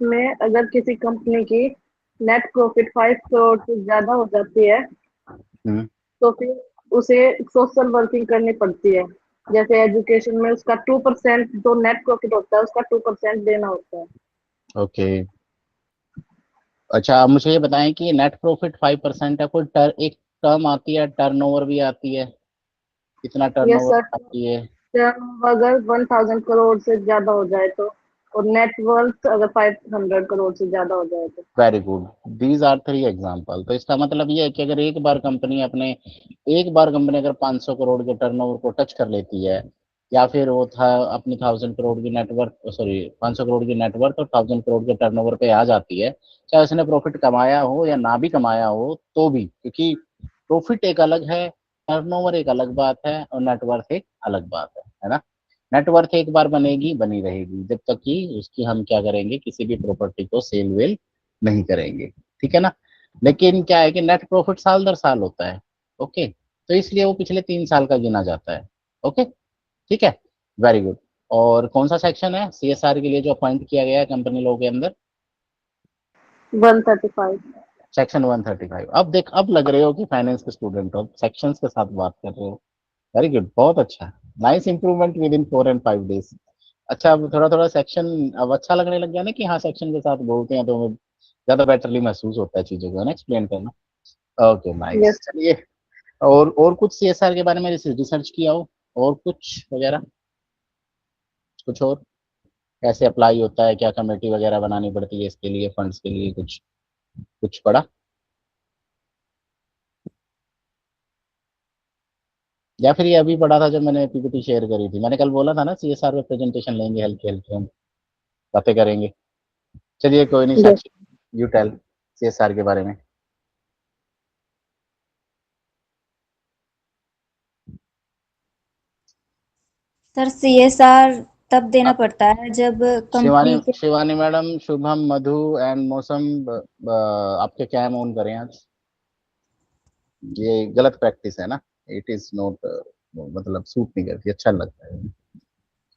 में अगर किसी कंपनी की नेट प्रॉफिट 5 करोड़ से ज्यादा हो जाती है हम्म, तो फिर उसे सोशल वर्किंग करनी पड़ती है। जैसे एजुकेशन में उसका 2% जो नेट प्रॉफिट होता है उसका 2% देना होता है। ओके। अच्छा, आप मुझे ये बताएं कि नेट प्रॉफिट 5% है, कोई एक टर्म आती है, टर्नओवर भी आती है, कितना ये टर्नओवर सर आती है? अगर 1000 करोड़ से ज्यादा हो जाए तो, और नेटवर्थ अगर 500 करोड़ से ज्यादा हो जाए तो। Very good. These are 3 example. तो इसका मतलब ये है कि अगर एक बार कंपनी अगर 500 करोड़ के टर्नओवर को टच कर लेती है, या फिर वो था अपनी 1000 करोड़ की नेटवर्थ, सॉरी 500 करोड़ की नेटवर्थ और 1000 करोड़ के टर्नओवर पे आ जाती है, चाहे उसने प्रॉफिट कमाया हो या ना भी कमाया हो, तो भी, क्योंकि प्रॉफिट एक अलग है, टर्नओवर एक अलग बात है, और नेटवर्थ एक अलग बात है ना। नेटवर्थ एक बार बनेगी, बनी रहेगी, जब तक कि उसकी हम क्या करेंगे, किसी भी प्रॉपर्टी को सेल वेल नहीं करेंगे, ठीक है ना। लेकिन क्या है कि नेट प्रॉफिट साल दर साल होता है। ओके, तो इसलिए वो पिछले 3 साल का गिना जाता है। ओके, ठीक है, वेरी गुड। और कौन सा सेक्शन है सीएसआर के लिए जो अपॉइंट किया गया है कंपनी लॉ के अंदर? 135। सेक्शन 135। अब देख, अब लग रहे हो कि फाइनेंस के स्टूडेंट हो, सेक्शंस के साथ बात कर रहे हो। वेरी गुड, बहुत अच्छा। Nice improvement with in 4 and 5 days। अच्छा, अब थोड़ा थोड़ा सेक्शन अब अच्छा लगने लग गया ना, कि हाँ सेक्शन के साथ बोलते हैं तो ज्यादा बेटरली महसूस होता है चीजों को, है ना, एक्सप्लेन करना। Okay, nice, yes. चलिए। और कुछ सीएसआर के बारे में रिसर्च किया हो, और कुछ वगैरह, कुछ और कैसे अप्लाई होता है, क्या कमेटी वगैरह बनानी पड़ती है इसके लिए, फंड्स के लिए, कुछ कुछ पढ़ा, या फिर ये अभी पढ़ा था जब मैंने पीपीटी शेयर करी थी? मैंने कल बोला था ना सीएसआर पे प्रेजेंटेशन लेंगे, हल्के हल्के हम बातें करेंगे। चलिए, कोई नहीं, yes Sakshi, you tell CSR के बारे में। सर सीएसआर तब देना अ, पड़ता है जब शिवानी कंपनी के। Shivani madam, Shubham, Madhu and मौसम, आपके कैम ऑन करें आज। ये गलत प्रैक्टिस है ना, इट इज नॉट, मतलब सूट नहीं करती, अच्छा नहीं लगता है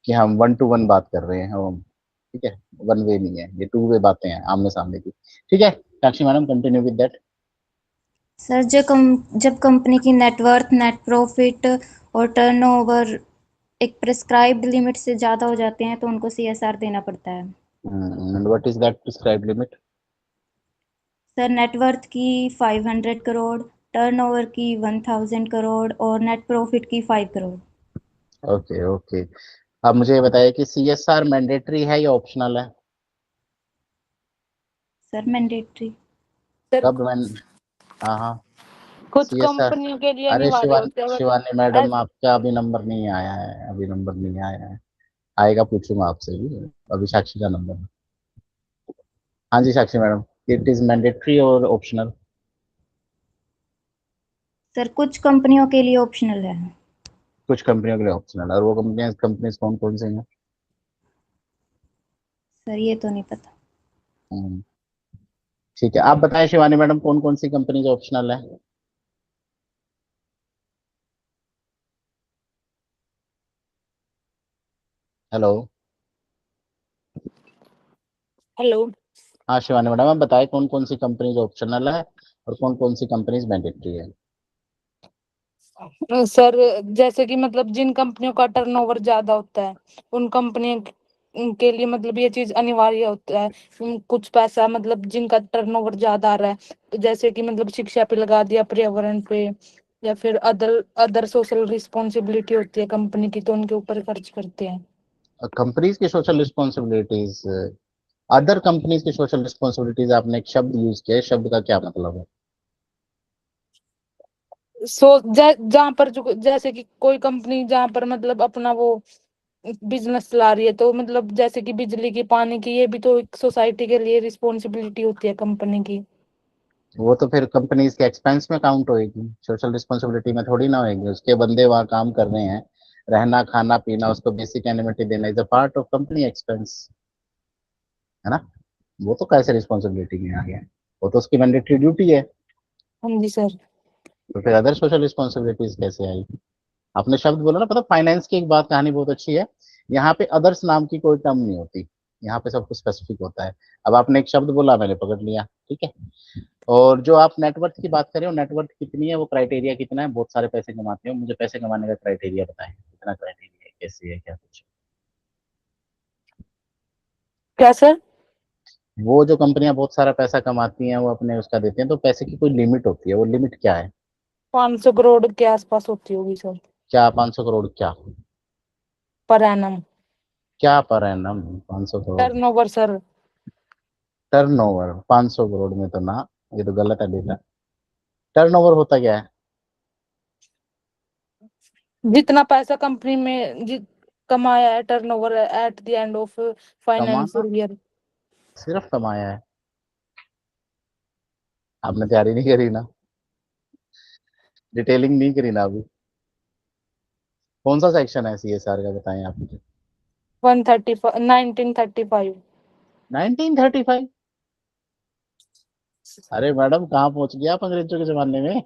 कि हम 1 to 1 बात कर रहे हैं हम, ठीक है। 1 वे नहीं है ये, 2 वे बातें हैं आमने सामने की। ठीक है, Sakshi madam, continue with that. Sir जब कंपनी की नेटवर्थ, नेट प्रॉफिट और टर्नओवर एक प्रिस्क्राइब्ड लिमिट से ज़्यादा हो जाते हैं तो उनको सीएसआर देना पड़ता है। And what is that prescribed limit? Sir net worth की 500 करोड़, टर्नओवर की 1000 करोड़ और नेट प्रॉफिट की 5 करोड़। Okay, okay. अब मुझे ये बताइए कि सीएसआर मैंडेटरी है या ऑप्शनल है? Sir mandatory. सर कब मैं हाँ, हाँ। कुछ सीएसआर, कंपनियों के लिए अरे अनिवार्य शिवानी होते हैं बट शिवानी मैडम, आपका अभी नंबर नहीं आया है, अभी नंबर नहीं आया है, आएगा, पूछूंगा आपसे भी। अभी साक्षी का नंबर है। हाँ जी साक्षी मैडम, इट इज मैंडेटरी और ऑप्शनल? सर कुछ कंपनियों के लिए ऑप्शनल है। कुछ कंपनियों के लिए ऑप्शनल, और वो कंपनियां कंपनीज कौन कौन सी हैं? सर ये तो नहीं पता। हम्म, ठीक है, आप बताएं शिवानी मैडम, कौन कौन सी कंपनीज ऑप्शनल है? हेलो। हेलो। हाँ शिवानी मैडम, आप बताएं कौन कौन सी कंपनीज ऑप्शनल है और कौन कौन सी कंपनीज मैंडेटरी है? सर जैसे कि मतलब जिन कंपनियों का टर्नओवर ज्यादा होता है उन कंपनियों के लिए मतलब ये चीज अनिवार्य होता है। कुछ पैसा मतलब जिनका टर्नओवर ज्यादा आ रहा है, तो जैसे कि मतलब शिक्षा पे लगा दिया, पर्यावरण पे, या फिर अदर अदर सोशल रिस्पॉन्सिबिलिटी होती है कंपनी की तो उनके ऊपर खर्च करते हैं। कंपनीज की सोशल रिस्पॉन्सिबिलिटीज, अदर कंपनीज की सोशल रिस्पॉन्सिबिलिटीज, आपने एक शब्द यूज किया है, शब्द का क्या मतलब है? सो जहाँ पर जो जैसे कि कोई कंपनी जहाँ पर मतलब अपना वो बिजनेस चला रही है, तो मतलब जैसे कि बिजली की, पानी की, ये भी तो एक सोसाइटी के लिए रिस्पॉन्सिबिलिटी होती है कंपनी की। वो तो फिर कंपनीज के एक्सपेंस में काउंट होएगी, सोशल रिस्पॉन्सिबिलिटी में थोड़ी ना होएगी। उसके बंदे वहाँ काम कर रहे हैं, रहना खाना पीना, उसको बेसिक एनिमिटी देना is a part of company expense, है ना। वो तो कैसे रिस्पॉन्सिबिलिटी में आ गया, वो तो उसकी मैंडेटरी ड्यूटी है। हाँ जी सर। तो फिर अदर सोशल रिस्पॉन्सिबिलिटीज कैसे आई? आपने शब्द बोला ना, पता फाइनेंस की एक बात, कहानी बहुत अच्छी है, यहाँ पे अदर्स नाम की कोई टर्म नहीं होती। यहाँ पे सब कुछ स्पेसिफिक होता है। अब आपने एक शब्द बोला, मैंने पकड़ लिया, ठीक है। और जो आप नेटवर्थ की बात कर रहे हो, नेटवर्थ कितनी है, वो क्राइटेरिया कितना है, बहुत सारे पैसे कमाते हो, मुझे पैसे कमाने का क्राइटेरिया बताएं, कितना क्राइटेरिया है, कैसे है, क्या कुछ। क्या सर? वो जो कंपनियां बहुत सारा पैसा कमाती हैं, वो अपने उसका देते हैं, तो पैसे की कोई लिमिट होती है, वो लिमिट क्या है? 500 करोड़ के आसपास होती होगी सर। क्या 500 करोड़ क्या? Per annum. क्या per annum 500 crore? Turnover sir. Turnover 500 crore में तो ना, ये तो गलत है बेटा। टर्नओवर होता क्या है? जितना पैसा कंपनी में कमाया है, turnover at the end of कमाना, फाइनेंशियल ईयर। सिर्फ कमाया है? आपने तैयारी नहीं करी ना, डिटेलिंग नहीं करी ना अभी। कौन सा सेक्शन है सीएसआर का, बताएं आप मुझे। 1935। 1935? अरे मैडम, कहाँ पहुंच गया आप अंग्रेजों के जमाने में?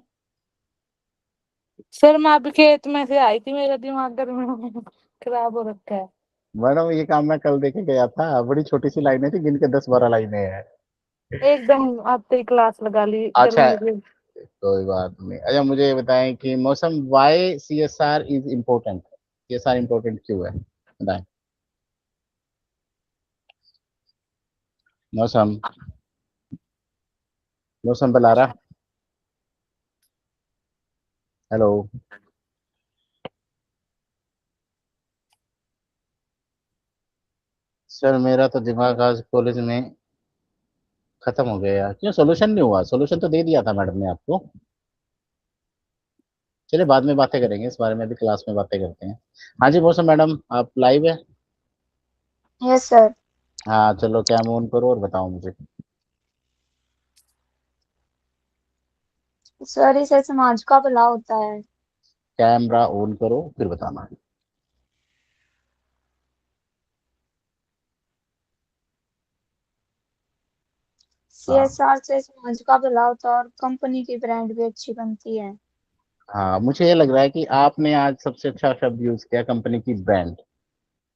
सर मैं अभी खेत में से आई थी, मेरा दिमाग गर्मी में खराब हो रखा है। मैडम ये काम मैं कल देखे गया था, बड़ी छोटी सी लाइनें थी, गिन के 10-12 लाइनें हैं। एकदम आते ही क्लास लगा ली अच्छा, गर्मी में। कोई बात नहीं। अच्छा मुझे ये बताएं कि मौसम, why CSR is important, CSR important क्यों है, बताएं। मौसम, मौसम बुला रहा। हेलो। सर मेरा तो दिमाग आज कॉलेज में खत्म हो गया यार, क्यों सोल्यूशन नहीं हुआ? सोल्यूशन तो दे दिया था मैडम ने आपको। चलिए बाद में बातें करेंगे इस बारे में, अभी क्लास में बातें करते हैं। हाँ जी मौसम मैडम, आप लाइव है? Yes sir. हाँ चलो, कैम ऑन करो और बताओ मुझे। सर इससे समाज का भला होता है। कैमरा ऑन करो फिर बताना। हाँ। सीएसआर से समाज का भला होता है और कंपनी की ब्रांड भी अच्छी बनती है। हाँ मुझे ये लग रहा है कि आपने आज सबसे अच्छा शब्द यूज किया, कंपनी की ब्रांड।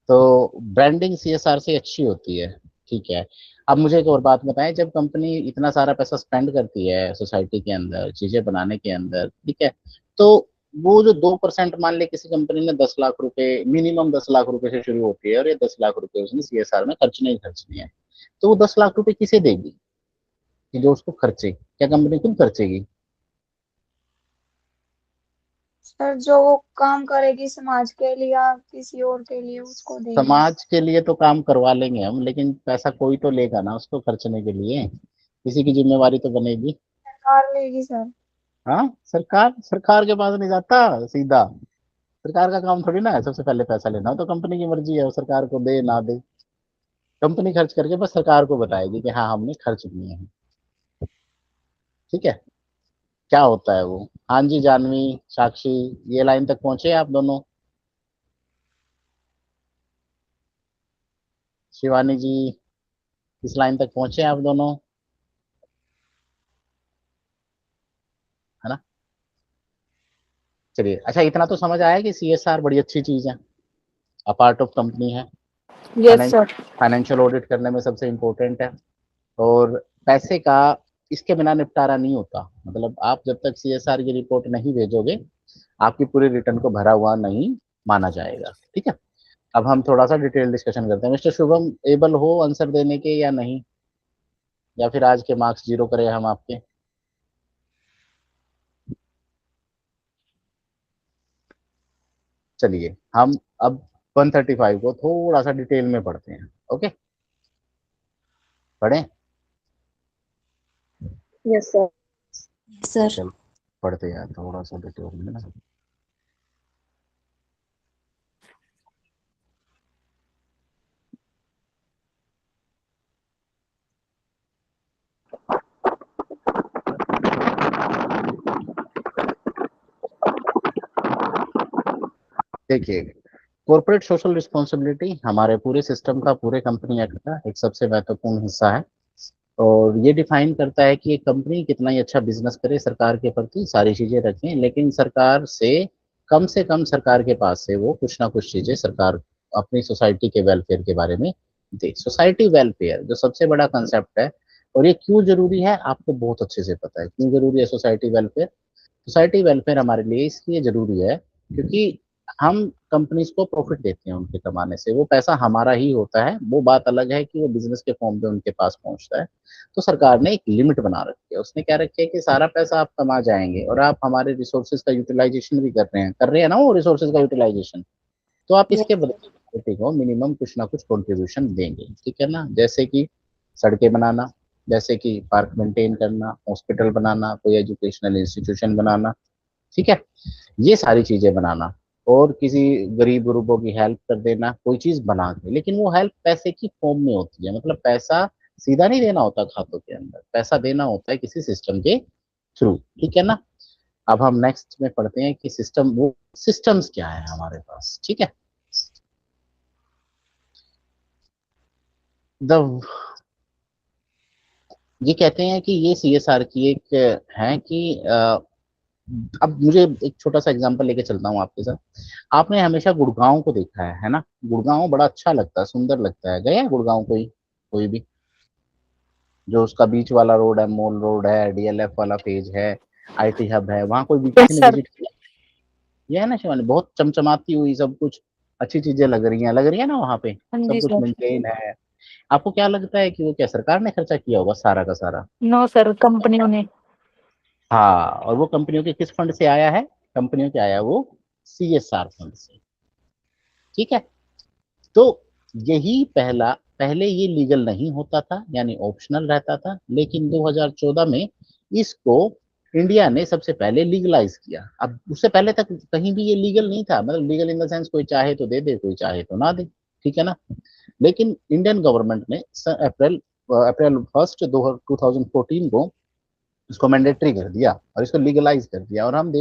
तो ब्रांडिंग सीएसआर से अच्छी होती है, ठीक है। अब मुझे एक और बात बताएं, जब कंपनी इतना सारा पैसा स्पेंड करती है सोसाइटी के अंदर चीजें बनाने के अंदर, ठीक है, तो वो जो 2% मान ले किसी कंपनी ने 10 लाख रुपए, मिनिमम 10 लाख रुपए से शुरू होती है, और ये 10 लाख रुपए उसने सीएसआर में खर्चने है, तो वो 10 लाख रुपए किसे देगी कि जो उसको खर्चे? क्या कंपनी खुद खर्चेगी? सर जो वो काम करेगी समाज के लिए या किसी और के लिए उसको देगी। समाज के लिए तो काम करवा लेंगे हम, लेकिन पैसा कोई तो लेगा ना उसको खर्चने के लिए, किसी की जिम्मेवारी तो बनेगी। सरकार लेगी सर। हाँ सरकार, सरकार के पास नहीं जाता सीधा। सरकार का काम थोड़ी ना है सबसे पहले पैसा लेना, हो तो कंपनी की मर्जी है, वो सरकार को दे ना दे। कंपनी खर्च करके बस सरकार को बताएगी कि हाँ हमने खर्च किए हैं, ठीक है। क्या होता है वो? हाँ जी जानवी, साक्षी, ये लाइन तक पहुंचे आप दोनों? शिवानी जी, इस लाइन तक पहुंचे आप दोनों? है ना? चलिए, अच्छा इतना तो समझ आया कि सीएसआर बड़ी अच्छी चीज है, अ पार्ट ऑफ कंपनी है, यस सर। फाइनेंशियल ऑडिट करने में सबसे इम्पोर्टेंट है, और पैसे का इसके बिना निपटारा नहीं होता। मतलब आप जब तक सीएसआर की रिपोर्ट नहीं भेजोगे, आपकी पूरी रिटर्न को भरा हुआ नहीं माना जाएगा, ठीक है। अब हम थोड़ा सा डिटेल डिस्कशन करते हैं। मिस्टर शुभम, एबल हो आंसर देने के या नहीं, या फिर आज के मार्क्स जीरो करें हम आपके? चलिए हम अब 135 को थोड़ा सा डिटेल में पढ़ते हैं, ओके? पढ़ें? Yes sir. सर चलो पढ़ते हैं थोड़ा सा डिटेल में ना। देखिए, कॉर्पोरेट सोशल रिस्पॉन्सिबिलिटी हमारे पूरे सिस्टम का, पूरे कंपनी एक्ट का एक सबसे महत्वपूर्ण हिस्सा है, और ये डिफाइन करता है कि एक कंपनी कितना ही अच्छा बिजनेस करे, सरकार के प्रति सारी चीजें रखें, लेकिन सरकार के पास से वो कुछ ना कुछ चीजें सरकार अपनी सोसाइटी के वेलफेयर के बारे में दे। सोसाइटी वेलफेयर जो सबसे बड़ा कंसेप्ट है, और ये क्यों जरूरी है आपको बहुत अच्छे से पता है क्यों जरूरी है सोसाइटी वेलफेयर। सोसाइटी वेलफेयर हमारे लिए इसलिए जरूरी है क्योंकि हम कंपनीज को प्रॉफिट देते हैं उनके कमाने से, वो पैसा हमारा ही होता है, वो बात अलग है कि वो बिजनेस के फॉर्म पे उनके पास पहुंचता है। तो सरकार ने एक लिमिट बना रखी है, उसने क्या रखी है कि सारा पैसा आप कमा जाएंगे और आप हमारे रिसोर्सेज का यूटिलाइजेशन भी कर रहे हैं ना वो रिसोर्सेज का यूटिलाइजेशन, तो आप इसके यस बदले सोसाइटी को मिनिमम कुछ ना कुछ कंट्रीब्यूशन देंगे, ठीक है ना। जैसे कि सड़कें बनाना, जैसे कि पार्क मेंटेन करना, हॉस्पिटल बनाना, कोई एजुकेशनल इंस्टीट्यूशन बनाना, ठीक है, ये सारी चीजें बनाना, और किसी गरीब गुरुबों की हेल्प कर देना कोई चीज बना के, लेकिन वो हेल्प पैसे की फॉर्म में होती है, मतलब पैसा सीधा नहीं देना होता खातों के अंदर, पैसा देना होता है किसी सिस्टम के थ्रू, ठीक है ना। अब हम नेक्स्ट में पढ़ते हैं कि सिस्टम, वो सिस्टम्स क्या है हमारे पास, ठीक है। द ये कहते हैं कि ये सीएसआर की एक है कि अब मुझे एक छोटा सा एग्जांपल लेके चलता हूँ आपके साथ। आपने हमेशा गुड़गांव को देखा है ना, गुड़गांव बड़ा अच्छा लगता है, सुंदर लगता है, गए हैं गुड़गांव कोई, कोई भी, जो उसका बीच वाला रोड है, मॉल रोड है, डीएलएफ वाला पेज है, आईटी हब है, वहां कोई भी यस किसी ने सर। विजिट किया? ये है ना शिवानी, बहुत चमचमाती हुई सब कुछ, अच्छी चीजें लग रही है ना वहां पे, हाँ सब जी कुछ सर। मेंटेन है। आपको क्या लगता है कि वो क्या सरकार ने खर्चा किया होगा सारा का सारा? नो सर, कंपनियों ने। हाँ, और वो कंपनियों के किस फंड से आया है? कंपनियों के आया वो सीएसआर फंड से, ठीक है। तो यही पहला, पहले ये लीगल नहीं होता था, यानी ऑप्शनल रहता था, लेकिन 2014 में इसको इंडिया ने सबसे पहले लीगलाइज किया। अब उससे पहले तक कहीं भी ये लीगल नहीं था, मतलब लीगल इन द सेंस कोई चाहे तो दे दे, कोई चाहे तो ना दे, ठीक है ना। लेकिन इंडियन गवर्नमेंट ने अप्रैल अप्रैल 1 2014 को इसको मैंडेटरी कर दिया और इसको लीगलाइज कर दिया, और हम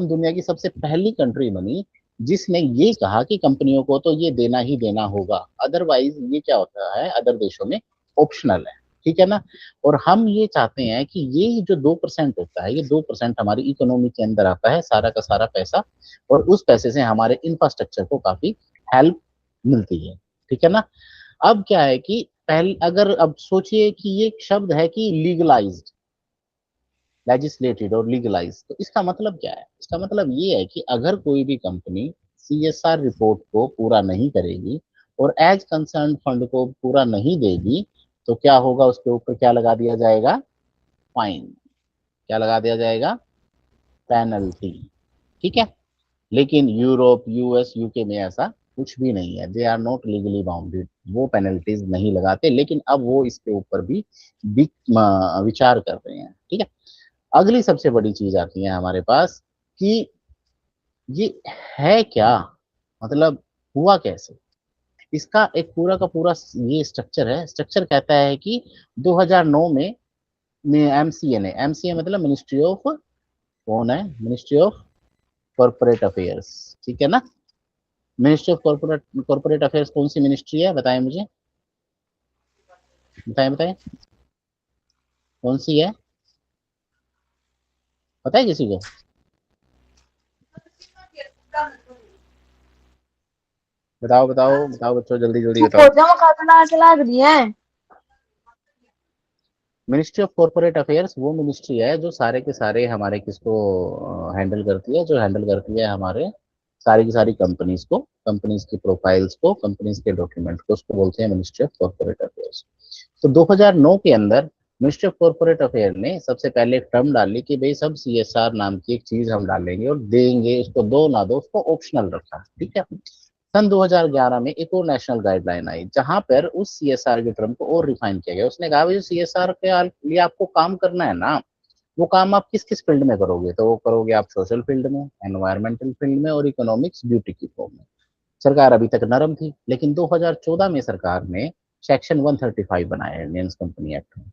दुनिया की सबसे पहली कंट्री बनी जिसने ये कहा कि कंपनियों को तो ये देना ही देना होगा, अदरवाइज ये क्या होता है अदर देशों में ऑप्शनल है, ठीक है ना। और हम ये चाहते हैं कि ये जो 2% होता है, ये 2% हमारी इकोनॉमी के अंदर आता है सारा का सारा पैसा, और उस पैसे से हमारे इंफ्रास्ट्रक्चर को काफी हेल्प मिलती है, ठीक है ना। अब क्या है कि पहले अगर अब सोचिए कि ये एक शब्द है कि लीगलाइज्ड, लेजिस्लेटेड और लीगलाइज, तो इसका मतलब क्या है? इसका मतलब ये है कि अगर कोई भी कंपनी सीएसआर रिपोर्ट को पूरा नहीं करेगी और एज कंसर्न फंड को पूरा नहीं देगी, तो क्या होगा, उसके ऊपर क्या लगा दिया जाएगा? फाइन। क्या लगा दिया जाएगा? पेनल्टी, ठीक है। लेकिन यूरोप, यूएस, यूके में ऐसा कुछ भी नहीं है, they are not legally bounded, वो पेनल्टीज नहीं लगाते, लेकिन अब वो इसके ऊपर भी विचार कर रहे हैं, ठीक है। अगली सबसे बड़ी चीज आती है हमारे पास कि ये है क्या, मतलब हुआ कैसे। इसका एक पूरा का पूरा ये स्ट्रक्चर है। स्ट्रक्चर कहता है कि 2009 में एमसीए मतलब मिनिस्ट्री ऑफ, कौन है? मिनिस्ट्री ऑफ कॉर्पोरेट अफेयर्स, ठीक है ना। मिनिस्ट्री ऑफ कॉर्पोरेट अफेयर्स कौन सी मिनिस्ट्री है, बताएं मुझे, बताएं बताएं, कौन सी है, पता है किसी को? बताओ बताओ बताओ बच्चों, जल्दी जल्दी बताओ। मिनिस्ट्री ऑफ कॉर्पोरेट अफेयर्स वो मिनिस्ट्री है जो सारे के सारे हमारे किसको हैंडल करती है, जो हैंडल करती है हमारे सारी की सारी कंपनीज को, कंपनीज की प्रोफाइल्स को, कंपनीज के डॉक्यूमेंट को, उसको बोलते हैं मिनिस्ट्री ऑफ कॉर्पोरेट अफेयर्स। तो 2009 के अंदर मिनिस्ट्री ऑफ कॉर्पोरेट अफेयर ने सबसे पहले एक टर्म डाली कि भाई सब सीएसआर नाम की एक चीज हम डालेंगे और देंगे, उसको दो ना दो, उसको ऑप्शनल रखा, ठीक है। सन 2011 में एक और नेशनल गाइडलाइन आई जहां पर उस सीएसआर के टर्म को और रिफाइन किया गया। उसने कहा भाई सीएसआर के लिए आपको काम करना है ना, वो काम आप किस किस फील्ड में करोगे, तो वो करोगे आप सोशल फील्ड में, एनवायरमेंटल फील्ड में और इकोनॉमिक्स ब्यूटी की फॉर्म में। सरकार अभी तक नरम थी, लेकिन 2014 में सरकार ने सेक्शन 135 बनाया इंडियन कंपनी एक्ट में,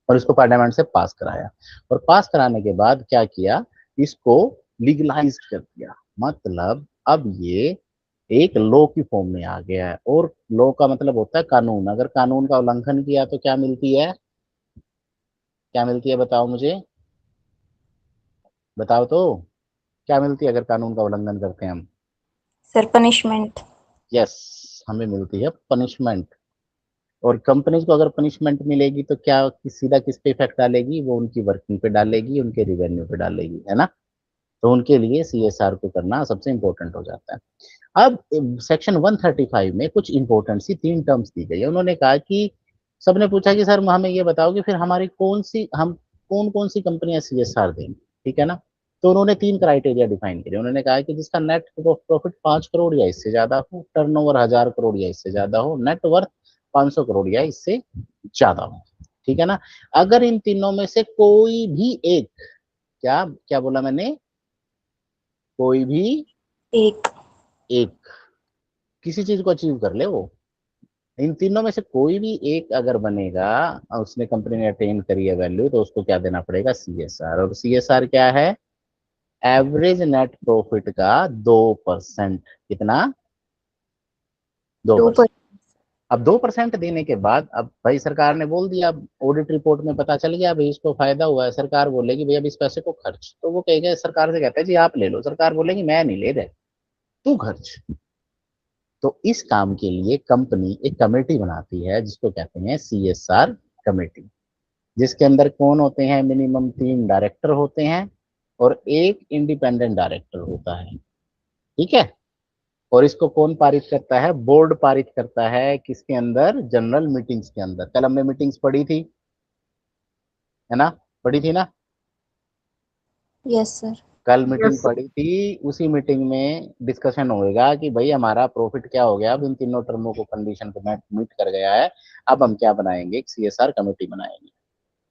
और इसको पार्लियामेंट से पास कराया, और पास कराने के बाद क्या किया, इसको लीगलाइज कर दिया, मतलब अब ये एक लॉ की फॉर्म में आ गया है। और लॉ का मतलब होता है कानून, अगर कानून का उल्लंघन किया तो क्या मिलती है, क्या मिलती है बताओ मुझे, बताओ तो, क्या मिलती है अगर कानून का उल्लंघन करते हैं हम? Sir punishment. यस, हमें मिलती है पनिशमेंट। और कंपनीज को अगर पनिशमेंट मिलेगी तो क्या सीधा किस पे इफेक्ट डालेगी, वो उनकी वर्किंग पे डालेगी, उनके रिवेन्यू पे डालेगी, है ना। तो उनके लिए सीएसआर को करना सबसे इंपॉर्टेंट हो जाता है। अब सेक्शन 135 में कुछ इंपॉर्टेंट सी 3 टर्म्स दी गई है। उन्होंने कहा कि सबने पूछा कि सर हमें ये बताओ कि फिर हमारी हम कौन कौन सी कंपनियां सीएसआर देंगी, ठीक है ना। तो उन्होंने 3 क्राइटेरिया डिफाइन किए। उन्होंने कहा कि जिसका नेट प्रॉफिट 5 करोड़ या इससे ज्यादा हो, टर्नओवर 1000 करोड़ या इससे ज्यादा हो, नेटवर्थ 500 करोड़ या इससे ज्यादा हो, ठीक है ना। अगर इन तीनों में से कोई भी एक, क्या क्या बोला मैंने, कोई भी एक। एक किसी चीज को अचीव कर ले, वो इन तीनों में से कोई भी एक अगर बनेगा और उसने कंपनी ने अटेन करी है वैल्यू, तो उसको क्या देना पड़ेगा, सीएसआर। और सीएसआर क्या है, एवरेज नेट प्रॉफिट का 2%। कितना, 2%। 2%। अब 2% देने के बाद, अब भाई सरकार ने बोल दिया, अब ऑडिट रिपोर्ट में पता चल गया भाई इसको फायदा हुआ है, सरकार बोलेगी भाई अब इस पैसे को खर्च, तो वो कहेगा, सरकार से कहता है जी आप ले लो, सरकार बोलेगी मैं नहीं ले रहा, तू खर्च। तो इस काम के लिए कंपनी एक कमेटी बनाती है जिसको कहते हैं सीएसआर कमेटी, जिसके अंदर कौन होते हैं, मिनिमम 3 डायरेक्टर होते हैं और एक इंडिपेंडेंट डायरेक्टर होता है, ठीक है। और इसको कौन पारित करता है, बोर्ड पारित करता है, किसके अंदर, जनरल मीटिंग्स के अंदर। कल हमने मीटिंग्स पढ़ी थी, है ना, पढ़ी थी ना, यस सर। कल मीटिंग यस। पड़ी थी। उसी मीटिंग में डिस्कशन होएगा कि भाई हमारा प्रॉफिट क्या हो गया, अब इन तीनों टर्मों को कंडीशन को मीट कर गया है, अब हम क्या बनाएंगे, एक सीएसआर कमेटी बनाएंगे।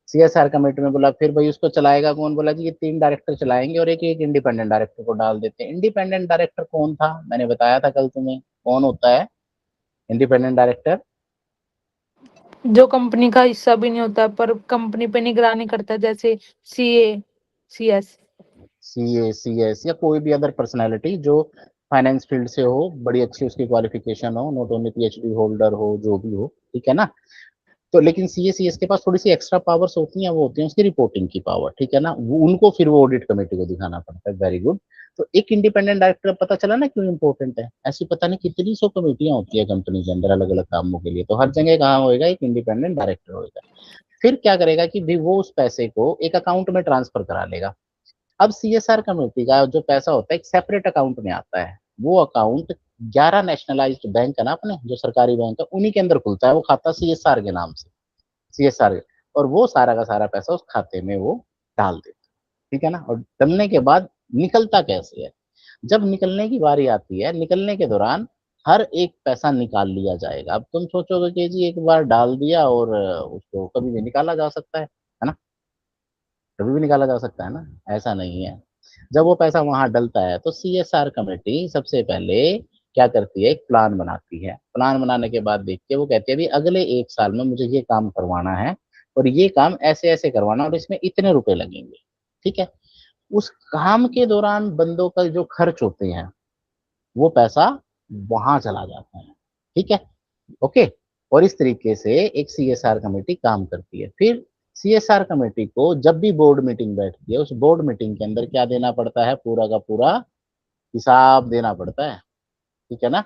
सीएसआर कमेटी में बोला फिर भाई उसको चलाएगा कौन, बोला जी ये 3 डायरेक्टर चलाएंगे और एक एक इंडिपेंडेंट डायरेक्टर को डाल देते हैं। इंडिपेंडेंट डायरेक्टर कौन था, मैंने बताया था कल तुम्हें, कौन होता है इंडिपेंडेंट डायरेक्टर, जो कंपनी का हिस्सा भी नहीं होता पर कंपनी पे निगरानी करता है, जैसे सीए, सीएस। सीएस या कोई भी अदर पर्सनैलिटी जो फाइनेंस फील्ड से हो, बड़ी अच्छी उसकी क्वालिफिकेशन हो, नॉट ओनली पीएचडी होल्डर हो, जो भी हो, ठीक है ना। तो लेकिन सीएस के पास थोड़ी सी एक्स्ट्रा पावर्स होती हैं, वो होती है उसकी रिपोर्टिंग की पावर, ठीक है ना, वो उनको फिर वो ऑडिट कमेटी को दिखाना पड़ता है। Very good. तो एक इंडिपेंडेंट डायरेक्टर, पता चला ना क्यों इंपॉर्टेंट है। ऐसी पता नहीं कितनी सौ कमेटियां होती है कंपनी के अंदर अलग अलग कामों के लिए, तो हर जगह कहाँ होएगा, एक इंडिपेंडेंट डायरेक्टर होएगा। फिर क्या करेगा कि भी वो उस पैसे को एक अकाउंट में ट्रांसफर करा लेगा। अब सीएसआर कमेटी का जो पैसा होता है एक सेपरेट अकाउंट में आता है। वो अकाउंट 11 नेशनलाइज्ड बैंक है ना अपने, जो सरकारी बैंक है, उन्हीं के अंदर खुलता है वो खाता, सीएसआर के नाम से, सीएसआर। और वो सारा का सारा पैसा उस खाते में वो डाल देते, ठीक है ना। और डालने के बाद निकलता कैसे है, जब निकलने की बारी आती है, निकलने के दौरान हर एक पैसा निकाल लिया जाएगा। अब तुम सोचोगे कि जी एक बार डाल दिया और उसको कभी भी निकाला जा सकता है ना, कभी भी निकाला जा सकता है ना, ऐसा नहीं है। जब वो पैसा वहां डलता है तो सीएसआर कमेटी सबसे पहले क्या करती है, एक प्लान बनाती है। प्लान बनाने के बाद देख के वो कहती है भी अगले 1 साल में मुझे ये काम करवाना है और ये काम ऐसे ऐसे करवाना और इसमें इतने रुपए लगेंगे, ठीक है। उस काम के दौरान बंदों का जो खर्च होते हैं वो पैसा वहां चला जाता है, ठीक है, ओके। और इस तरीके से एक सीएसआर कमेटी काम करती है। फिर सीएसआर कमेटी को जब भी बोर्ड मीटिंग बैठती है, उस बोर्ड मीटिंग के अंदर क्या देना पड़ता है, पूरा का पूरा हिसाब देना पड़ता है, ठीक है ना,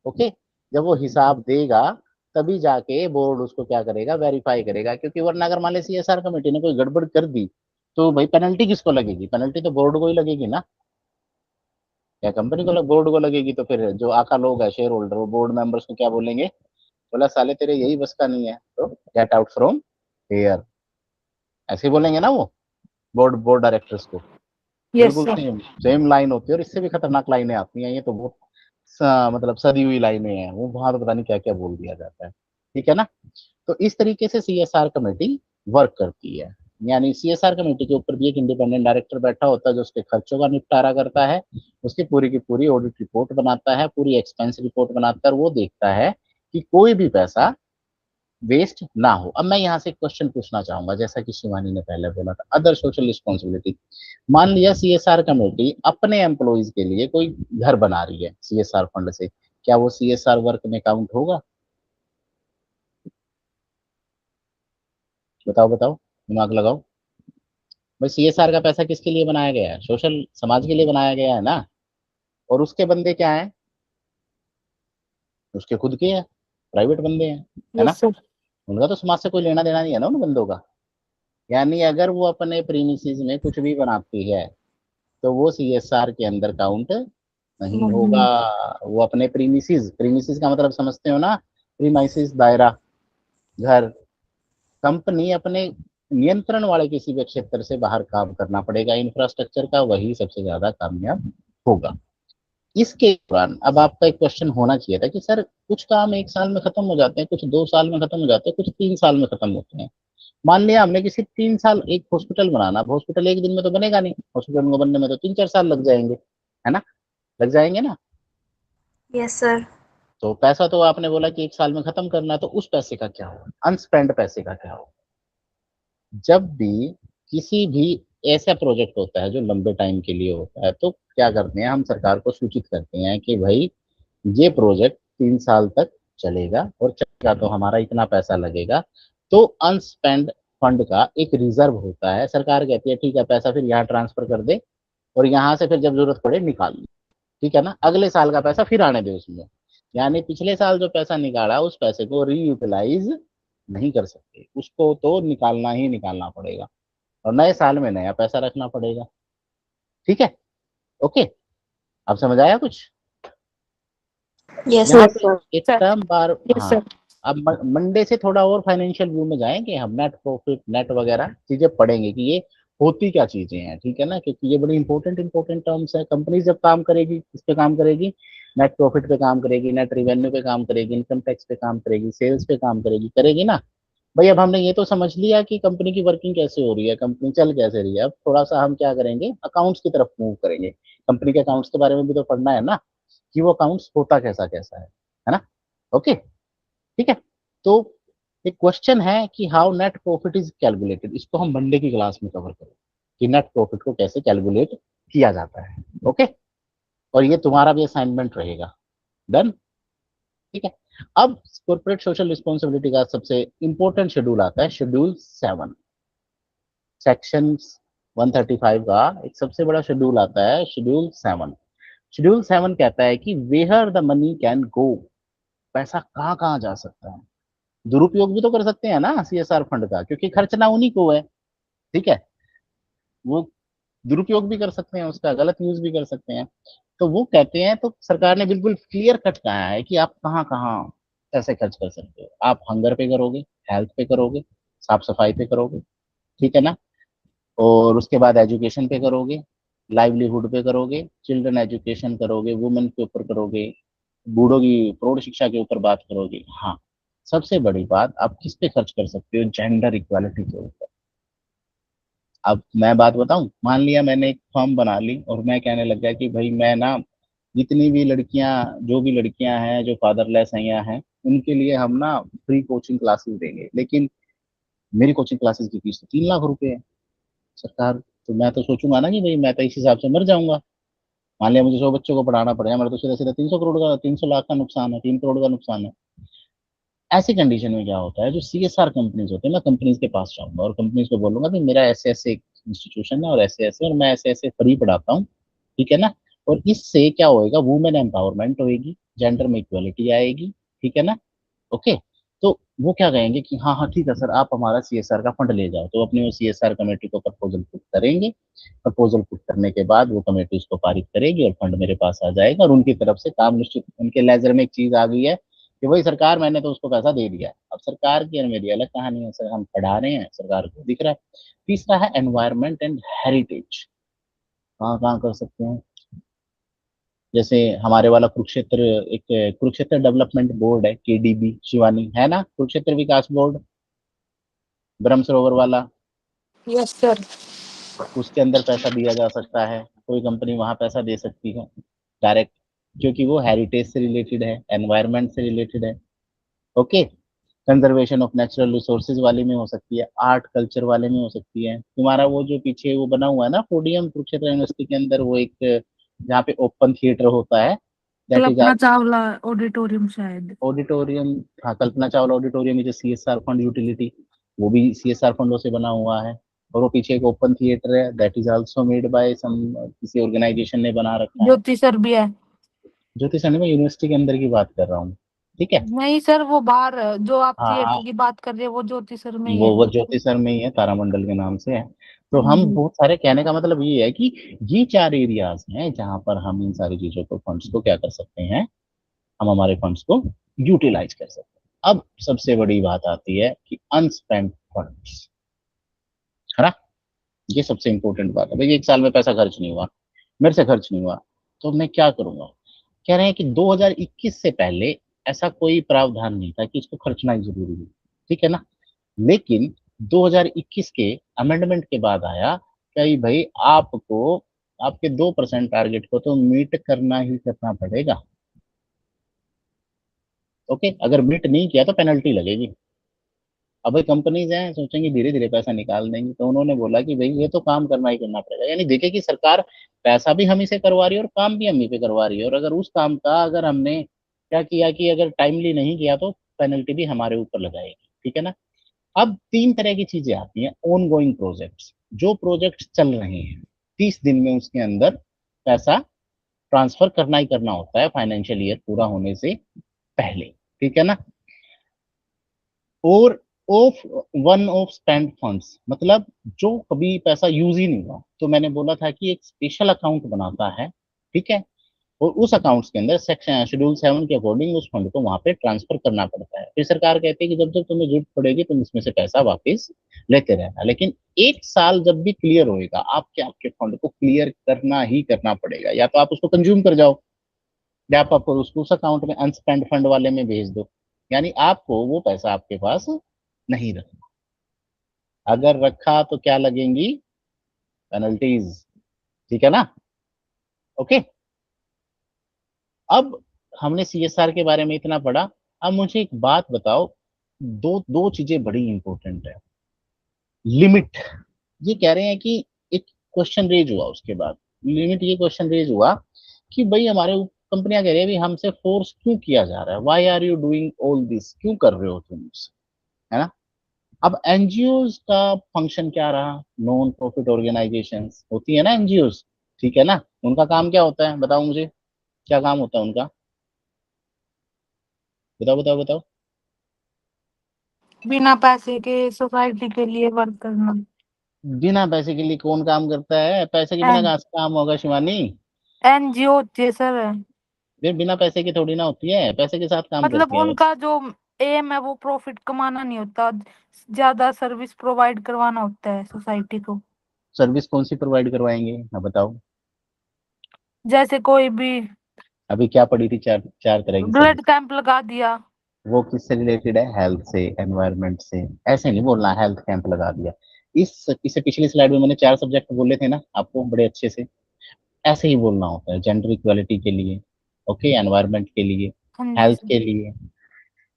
ओके। जब वो हिसाब देगा तभी जाके बोर्ड उसको क्या करेगा, वेरीफाई करेगा। क्योंकि वरना अगर मान ली सीएसआर कमेटी ने कोई गड़बड़ कर दी तो भाई पेनल्टी किसको लगेगी, पेनल्टी तो बोर्ड को ही लगेगी ना, या कंपनी को बोर्ड को लगेगी। तो फिर जो आका लोग है, शेयर होल्डर, वो बोर्ड मेंबर्स को क्या बोलेंगे, बोला साले तेरे यही बस का नहीं है तो गेट आउट फ्रॉम हेयर, ऐसे ही बोलेंगे ना वो बोर्ड बोर्ड डायरेक्टर्स को। यस बिल्कुल सर। सेम सेम लाइन होती है और इससे भी खतरनाक लाइनें आती हैं। ये तो बहुत मतलब सदी हुई लाइनें हैं, वो वहां तो पता नहीं क्या क्या बोल दिया जाता है, ठीक है ना। तो इस तरीके से सीएसआर कमेटी वर्क करती है। यानी सीएसआर कमेटी के ऊपर भी एक इंडिपेंडेंट डायरेक्टर बैठा होता है जो उसके खर्चों का निपटारा करता है, उसकी पूरी की पूरी ऑडिट रिपोर्ट बनाता है, पूरी एक्सपेंस रिपोर्ट बनाता है और वो देखता है कि कोई भी पैसा वेस्ट ना हो। अब मैं यहाँ से क्वेश्चन पूछना चाहूंगा, जैसा कि शिवानी ने पहले बोला था, अदर सोशल रिस्पॉन्सिबिलिटी। मान लिया सीएसआर कमेटी अपने एम्प्लॉयज के लिए कोई घर बना रही है सीएसआर फंड से, क्या वो सीएसआर वर्क में काउंट होगा, बताओ बताओ, दिमाग लगाओ। भाई सीएसआर का पैसा किसके लिए बनाया गया है, सोशल समाज के लिए बनाया गया है ना। और उसके बंदे क्या है, उसके खुद के हैं, प्राइवेट बंदे हैं, है ना, यस सर। उनका तो समाज से कोई लेना देना नहीं है ना उन बंदों का। यानी अगर वो अपने प्रीमिसेस में कुछ भी बनाती है तो वो सीएसआर के अंदर काउंट नहीं होगा। वो अपने प्रीमिसेस, प्रीमिसेस का मतलब समझते हो ना, प्रीमाइसिस दायरा, घर। कंपनी अपने नियंत्रण वाले किसी भी क्षेत्र से बाहर काम करना पड़ेगा इंफ्रास्ट्रक्चर का, वही सबसे ज्यादा कामयाब होगा। इसके दौरान अब आपका एक क्वेश्चन होना चाहिए था कि सर कुछ काम 1 साल में खत्म हो जाते हैं, कुछ 2 साल में खत्म हो जाते हैं, कुछ 3 साल में खत्म होते हैं। मान लिया हमने किसी 3 साल एक हॉस्पिटल बनाना, अब हॉस्पिटल एक दिन में तो बनेगा नहीं, हॉस्पिटल को बनने में तो 3-4 साल लग जाएंगे, है ना, लग जाएंगे ना। Yes sir. तो पैसा तो आपने बोला कि 1 साल में खत्म करना है, तो उस पैसे का क्या होगा, अनस्पेंड पैसे का क्या होगा। जब भी किसी भी ऐसा प्रोजेक्ट होता है जो लंबे टाइम के लिए होता है, तो क्या करते हैं हम, सरकार को सूचित करते हैं कि भाई ये प्रोजेक्ट 3 साल तक चलेगा और चलेगा तो हमारा इतना पैसा लगेगा। तो अनस्पेंड फंड का एक रिजर्व होता है, सरकार कहती है ठीक है पैसा फिर यहाँ ट्रांसफर कर दे और यहाँ से फिर जब जरूरत पड़े निकाल ली, ठीक है ना, अगले साल का पैसा फिर आने दे उसमें। यानी पिछले साल जो पैसा निकाला उस पैसे को रीयूटिलाइज नहीं कर सकते, उसको तो निकालना ही निकालना पड़ेगा और नए साल में नया पैसा रखना पड़ेगा। ठीक है, ओके, अब समझ आया कुछ। यस यहाँ यस पे सर। एक सर। टर्म बार, यस हाँ, सर। अब मंडे से थोड़ा और फाइनेंशियल व्यू में जाएंगे हम, नेट प्रॉफिट नेट वगैरह चीजें पढ़ेंगे कि ये होती क्या चीजें हैं, ठीक है ना, क्योंकि ये बड़ी इंपॉर्टेंट टर्म्स है। कंपनी जब काम करेगी किस पे काम करेगी, नेट प्रॉफिट पे काम करेगी, नेट रिवेन्यू पे काम करेगी, इनकम टैक्स पे काम करेगी, सेल्स पे काम करेगी, करेगी ना। भाई अब हमने ये तो समझ लिया कि कंपनी की वर्किंग कैसे हो रही है, कंपनी चल कैसे रही है, अब थोड़ा सा हम क्या करेंगे, अकाउंट्स की तरफ मूव करेंगे। कंपनी के अकाउंट्स के बारे में भी तो पढ़ना है ना, कि वो अकाउंट्स होता कैसा कैसा है ना, ओके, ठीक है। तो एक क्वेश्चन है कि how net profit is calculated, इसको हम मंडे की क्लास में कवर करेंगे कि नेट प्रॉफिट को कैसे कैलकुलेट किया जाता है, ओके। और ये तुम्हारा भी असाइनमेंट रहेगा, डन, ठीक है। अब कॉर्पोरेट सोशल रिस्पॉन्सिबिलिटी का सबसे इंपॉर्टेंट शेड्यूल आता है, शेड्यूल 7, सेक्शन 135 का एक सबसे बड़ा शेड्यूल आता है, शेड्यूल 7। शेड्यूल 7 कहता है कि where the money can go, पैसा कहाँ कहाँ जा सकता है। दुरुपयोग भी तो कर सकते हैं ना सीएसआर फंड का, क्योंकि खर्चना उन्हीं को है, ठीक है, वो दुरुपयोग भी कर सकते हैं उसका, गलत यूज भी कर सकते हैं। तो वो कहते हैं, तो सरकार ने बिल्कुल क्लियर कट कहा है कि आप कहाँ कहाँ पैसे खर्च कर सकते हो। आप हंगर पे करोगे, हेल्थ पे करोगे, साफ सफाई पे करोगे, ठीक है ना, और उसके बाद एजुकेशन पे करोगे, लाइवलीहुड पे करोगे, चिल्ड्रन एजुकेशन करोगे, वुमेन के ऊपर करोगे, बूढ़ों की प्रौढ़ शिक्षा के ऊपर बात करोगे। हाँ, सबसे बड़ी बात आप किस पे खर्च कर सकते हो, जेंडर इक्वालिटी के ऊपर। अब मैं बात बताऊं, मान लिया मैंने एक फॉर्म बना ली और मैं कहने लग गया कि भाई मैं ना, जितनी भी लड़कियां, जो भी लड़कियां हैं जो फादरलेस हैं या हैं, उनके लिए हम ना फ्री कोचिंग क्लासेस देंगे, लेकिन मेरी कोचिंग क्लासेस की फीस तो 3 लाख रुपए है सरकार। तो मैं तो सोचूंगा ना कि भाई मैं तो इस हिसाब से मर जाऊंगा। मान लिया मुझे 100 बच्चों को पढ़ाना पड़ेगा, मेरा तो सीधा सीधा 300 करोड़ का, 300 लाख का नुकसान है, 3 करोड़ का नुकसान है। ऐसी कंडीशन में क्या होता है, जो सीएसआर कंपनीज होते हैं, मैं कंपनीज के पास जाऊंगा और कंपनीज को बोलूंगा कि मेरा ऐसे ऐसे इंस्टीट्यूशन है और ऐसे ऐसे, और मैं ऐसे ऐसे फ्री पढ़ाता हूँ, ठीक है ना, और इससे क्या होएगा, वुमेन एम्पावरमेंट होएगी, जेंडर में इक्वलिटी आएगी, ठीक है ना, ओके। तो वो क्या कहेंगे कि हाँ हाँ ठीक है सर, आप हमारा सीएसआर का फंड ले जाओ, तो अपनी वो सीएसआर कमेटी को प्रपोजल पुट करेंगे। प्रपोजल पुट करने के बाद वो कमेटी उसको पारित करेगी और फंड मेरे पास आ जाएगा, और उनकी तरफ से काम निश्चित, उनके लेजर में एक चीज आ गई है कि भाई सरकार मैंने तो उसको पैसा दे दिया। अब सरकार की और मेरी अलग कहानी है, सर हम पढ़ा रहे हैं, सरकार को दिख रहा है। तीसरा है एनवायरमेंट एंड हेरिटेज, कहाँ कहाँ कर सकते हैं, जैसे हमारे वाला कुरुक्षेत्र, एक कुरुक्षेत्र डेवलपमेंट बोर्ड है, केडीबी, शिवानी है ना, कुरुक्षेत्र विकास बोर्ड, ब्रह्म सरोवर वाला, यस सर। उसके अंदर पैसा दिया जा सकता है, कोई कंपनी वहां पैसा दे सकती है डायरेक्ट, क्योंकि वो हेरिटेज से रिलेटेड है, एनवायरमेंट से रिलेटेड है, okay. Conservation of natural resources वाले में हो सकती है, आर्ट कल्चर वाले में हो सकती है। तुम्हारा वो जो पीछे वो बना हुआ है ना पोडियम, कुरुक्षेत्र यूनिवर्सिटी के अंदर, वो एक जहाँ पे ओपन थिएटर होता है, that is Kalpana Chawla auditorium शायद। ऑडिटोरियम। हाँ, Kalpana Chawla auditorium is CSR fund utility, वो भी सीएसआर फंडों से बना हुआ है। और वो पीछे एक ओपन थिएटर है, that is also made by some, किसी ऑर्गेनाइजेशन ने बना रखा है। ज्योति सर भी है। ज्योति सर, मैं यूनिवर्सिटी के अंदर की बात कर रहा हूँ, ठीक है। नहीं सर, वो बाहर जो आप हाँ, थिएटर की बात कर रहे हो वो ज्योति सर में ही है। वो ज्योति सर में ही है, तारामंडल के नाम से है। तो हाँ हम जी। बहुत सारे, कहने का मतलब ये है कि ये 4 एरियाज हैं जहां पर हम इन सारी चीजों को, फंड्स को क्या कर सकते हैं, हम हमारे फंड्स को यूटिलाइज कर सकते हैं। अब सबसे बड़ी बात आती है कि अनस्पेंट फंड्स, है ना। ये सबसे इंपॉर्टेंट बात है भाई। एक साल में पैसा खर्च नहीं हुआ, मेरे से खर्च नहीं हुआ, तो मैं क्या करूंगा। कह रहे हैं कि 2021 से पहले ऐसा कोई प्रावधान नहीं था कि इसको खर्चना ही जरूरी है, ठीक है ना। लेकिन 2021 के अमेंडमेंट के बाद आया कि भाई आपको आपके 2% टारगेट को तो मीट करना ही करना पड़ेगा। ओके, अगर मीट नहीं किया तो पेनल्टी लगेगी। अब भाई कंपनीज हैं, सोचेंगे धीरे धीरे पैसा निकाल देंगे, तो उन्होंने बोला कि भाई ये तो काम करना ही करना पड़ेगा। यानी देखे कि सरकार पैसा भी हम ही से करवा रही है और काम भी हम ही पे करवा रही है, और अगर उस काम का अगर हमने क्या किया कि अगर टाइमली नहीं किया तो पेनल्टी भी हमारे ऊपर लगाएगी, ठीक है ना। अब 3 तरह की चीजें आती हैं, ऑन गोइंग प्रोजेक्ट्स, जो प्रोजेक्ट चल रहे हैं 30 दिन में उसके अंदर पैसा ट्रांसफर करना ही करना होता है फाइनेंशियल ईयर पूरा होने से पहले, ठीक है ना। और of one of spend funds, मतलब जो कभी पैसा यूज ही नहीं हुआ, तो मैंने बोला था कि एक स्पेशल अकाउंट बनाता है, ठीक है। और उस अकाउंट्स के अंदर सेक्शन शेड्यूल 7 के अकॉर्डिंग उस फंड को वहां पे ट्रांसफर करना पड़ता है। फिर सरकार कहती है कि जब जब तुम्हें जरूरत पड़ेगी तुम इसमें से पैसा वापस लेते रहना, लेकिन 1 साल जब भी क्लियर होएगा आपके आपके फंड को क्लियर करना ही करना पड़ेगा। या तो आप उसको कंज्यूम कर जाओ, या आप उसको उस अकाउंट में अनस्पेंड फंड वाले में भेज दो। यानी आपको वो पैसा आपके पास नहीं रखना। अगर रखा तो क्या लगेंगी, पेनल्टीज, ठीक है ना। ओके। अब हमने सीएसआर के बारे में इतना पढ़ा। अब मुझे एक बात बताओ, दो दो चीजें बड़ी इंपॉर्टेंट है। लिमिट, ये कह रहे हैं कि एक क्वेश्चन रेज हुआ उसके बाद, लिमिट ये क्वेश्चन रेज हुआ कि भाई हमारे कंपनियां कह रही है भाई हमसे फोर्स क्यों किया जा रहा है, why are you doing all this, क्यों कर रहे हो तुम, है ना। अब एनजीओज का फंक्शन क्या रहा, नॉन प्रॉफिट ऑर्गेनाइजेशंस होती है ना एनजीओज, ठीक है ना। उनका काम क्या होता है बताओ मुझे, क्या काम होता है उनका, बताओ बताओ बताओ। बिना पैसे के सोसाइटी के लिए वर्क करना। बिना पैसे के लिए कौन काम करता है, पैसे के बिना एन कहाँ से काम होगा शिवानी। एनजीओ होती है सर। फिर बिना पैसे के थोड़ी ना होती है, पैसे के साथ काम मतलब करती है। उनका जो एम है वो प्रॉफिट कमाना नहीं होता, ज्यादा सर्विस प्रोवाइड करवाना होता है सोसाइटी को। सर्विस कौन सी प्रोवाइड करवाएंगे, हाँ बताओ। जैसे कोई भी अभी क्या पड़ी थी, चार चार तरह की ब्लड सर्विस। कैंप लगा दिया। वो किससे रिलेटेड है, हेल्थ से, एनवायरनमेंट से। ऐसे नहीं बोलना हेल्थ कैंप लगा दिया। इससे पिछली स्लाइड में मैंने 4 सब्जेक्ट बोले थे ना आपको बड़े अच्छे से, ऐसे ही बोलना होता है। जेंडर इक्वालिटी के लिए, ओके, एनवायरनमेंट के लिए, हाँ जी हेल्थ सर। के लिए,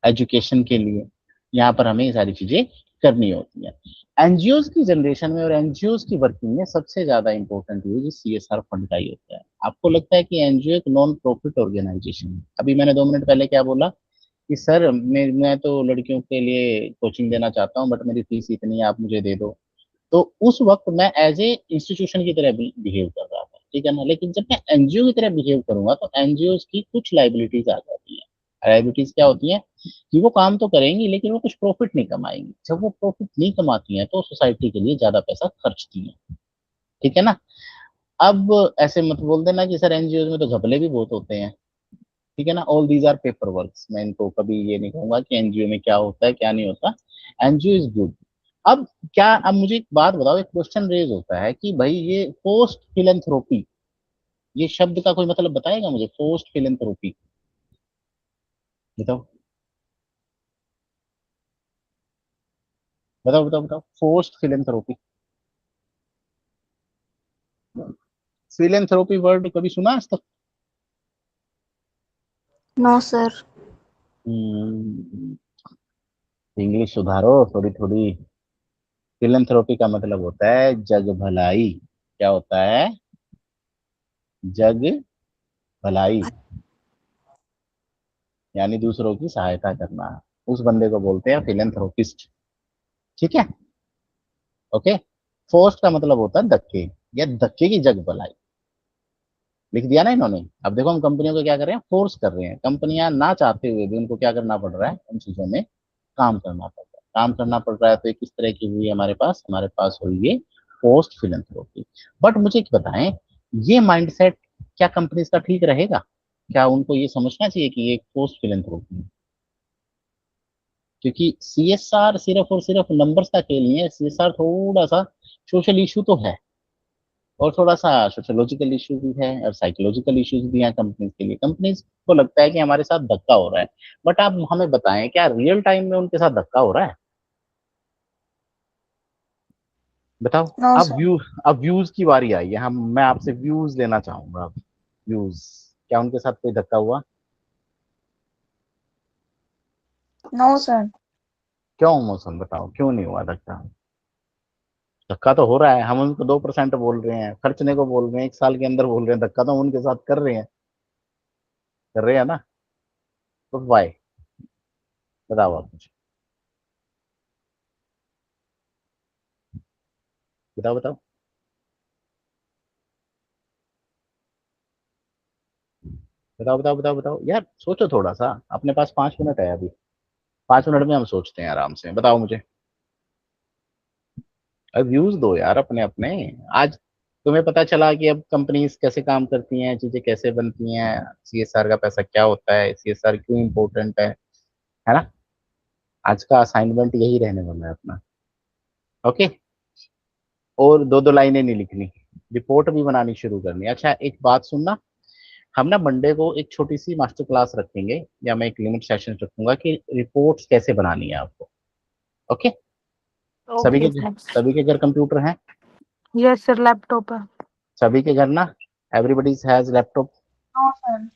एजुकेशन के लिए, यहाँ पर हमें ये सारी चीजें करनी होती हैं। एनजीओ की जनरेशन में और एनजीओ की वर्किंग में सबसे ज्यादा इंपॉर्टेंट यूज सीएसआर फंड का ही होता है। आपको लगता है कि एनजीओ एक नॉन प्रॉफिट ऑर्गेनाइजेशन है। अभी मैंने 2 मिनट पहले क्या बोला कि सर मैं तो लड़कियों के लिए कोचिंग देना चाहता हूँ बट मेरी फीस इतनी है, आप मुझे दे दो। तो उस वक्त मैं एज ए इंस्टीट्यूशन की तरह बिहेव कर रहा था, ठीक है ना। लेकिन जब मैं एनजीओ की तरह बिहेव करूंगा तो एनजीओ की कुछ लाइबिलिटीज आ जाती है। लाइबिलिटीज क्या होती है कि वो काम तो करेंगी लेकिन वो कुछ प्रॉफिट नहीं कमाएंगी। जब वो प्रॉफिट नहीं कमाती हैं तो सोसाइटी के लिए ज्यादा पैसा खर्चती हैं, ठीक है ना। अब ऐसे मत बोल देना कि सर एनजीओ में तो घपले भी बहुत होते हैं, ठीक है ना। All these are paper works, मैं इनको कभी ये नहीं कहूंगा कि एनजीओ में क्या होता है क्या नहीं होता। NGO is good. अब क्या, अब मुझे एक बात बताओ, एक क्वेश्चन रेज होता है कि भाई ये पोस्ट फिलेंथ्रोपी, ये शब्द का कोई मतलब बताएगा मुझे, पोस्ट फिलेंथ्रोपी बताओ बताओ बताओ बताओ, पोस्ट फिलेंथ्रोपी। फिलेंथ्रोपी वर्ड कभी सुना आज तक। No sir. इंग्लिश सुधारो थोड़ी थोड़ी। फिलेंथ्रोपी का मतलब होता है जग भलाई। क्या होता है, जग भलाई, यानी दूसरों की सहायता करना। उस बंदे को बोलते हैं फिलेंथ्रोपिस्ट, ठीक है। ओके। फोर्स्ट का मतलब होता है धक्के, या धक्के की जग भलाई। लिख दिया ना इन्होंने। अब देखो हम कंपनियों को क्या कर रहे हैं, फोर्स कर रहे हैं। कंपनियां ना चाहते हुए भी उनको क्या करना पड़ रहा है, उन चीजों में काम करना पड़ रहा है। काम करना पड़ रहा है, तो ये किस तरह की हुई हमारे पास हुई ये पोस्ट फिलेंथ्रोपी। बट मुझे एक बताएं, ये माइंडसेट क्या कंपनीज का ठीक रहेगा? क्या उनको ये समझना चाहिए कि ये पोस्ट फिलेंथ्रोपी है? क्योंकि सीएसआर सिर्फ और सिर्फ नंबर्स का खेल नहीं है। सीएसआर थोड़ा सा सोशल इशू तो है, और थोड़ा सा सोशोलॉजिकल इशू भी है, और साइकोलॉजिकल इश्यूज भी हैं कंपनीज के लिए। कंपनीज को लगता है कि हमारे साथ धक्का हो रहा है, बट आप हमें बताएं, क्या रियल टाइम में उनके साथ धक्का हो रहा है? बताओ। नो अब सर। व्यू अब व्यूज की बारी आई है। हम मैं आपसे व्यूज लेना चाहूंगा अब। व्यूज, क्या उनके साथ कोई धक्का हुआ? No sir. क्यों मौसम, बताओ क्यों नहीं हुआ धक्का? धक्का तो हो रहा है। हम उनको 2% बोल रहे हैं, खर्चने को बोल रहे हैं, 1 साल के अंदर बोल रहे हैं, धक्का तो उनके साथ कर रहे हैं ना। तो वाई, बताओ आप मुझे, बताओ बताओ बताओ बताओ बताओ बताओ यार, सोचो थोड़ा सा। अपने पास 5 मिनट है अभी। 5 मिनट में हम सोचते हैं आराम से, बताओ मुझे। अब व्यूज दो यार अपने अपने। आज तुम्हें पता चला कि अब कंपनीज कैसे काम करती हैं, चीजें कैसे बनती हैं, सीएसआर का पैसा क्या होता है, सीएसआर क्यों इम्पोर्टेंट है ना? आज का असाइनमेंट यही रहने वाला है अपना। ओके। और दो दो लाइनें नहीं लिखनी, रिपोर्ट भी बनानी शुरू करनी है। अच्छा एक बात सुनना, हम ना मंडे को एक छोटी सी मास्टर क्लास रखेंगे, या मैं एक लिमिट सेशन रखूंगा कि रिपोर्ट्स कैसे बनानी है आपको। ओके। सभी ओके के सर। सभी के घर कंप्यूटर हैं? यस सर, लैपटॉप है। सभी के घर ना, everybody has laptop? No sir.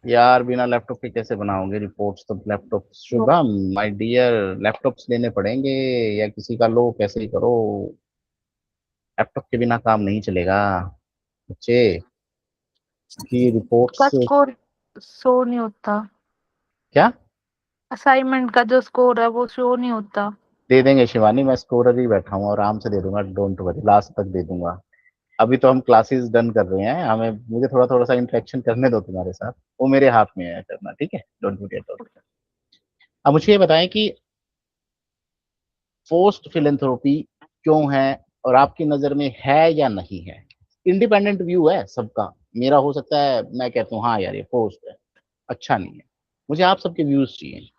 यार बिना लैपटॉप के कैसे बनाओगे रिपोर्ट्स? तो laptop, Shubham my dear, laptops लेने पड़ेंगे, या किसी का लो, कैसे ही करो। लैपटॉप के बिना काम नहीं चलेगा बच्चे, की का रिपोर्ट्स। स्कोर शो नहीं होता। क्या? असाइनमेंट का जो स्कोर है वो शो नहीं होता। दे देंगे शिवानी, मैं स्कोरर ही बैठा हूँ, आराम से दे दूंगा, डोंट वरी, लास्ट तक दे दूंगा। अभी तो हम क्लासेस डन कर रहे हैं, हमें मुझे थोड़ा थोड़ा सा इंटरेक्शन करने दो तुम्हारे साथ, वो मेरे हाथ में है करना, ठीक है? Don't forget. अब मुझे ये बताएं कि पोस्ट फिलेंथ्रोपी क्यों है, और आपकी नजर में है या नहीं है? इंडिपेंडेंट व्यू है सबका। मेरा हो सकता है मैं कहता हूँ हाँ यार ये पोस्ट है, अच्छा नहीं है। मुझे आप सबके व्यूज चाहिए।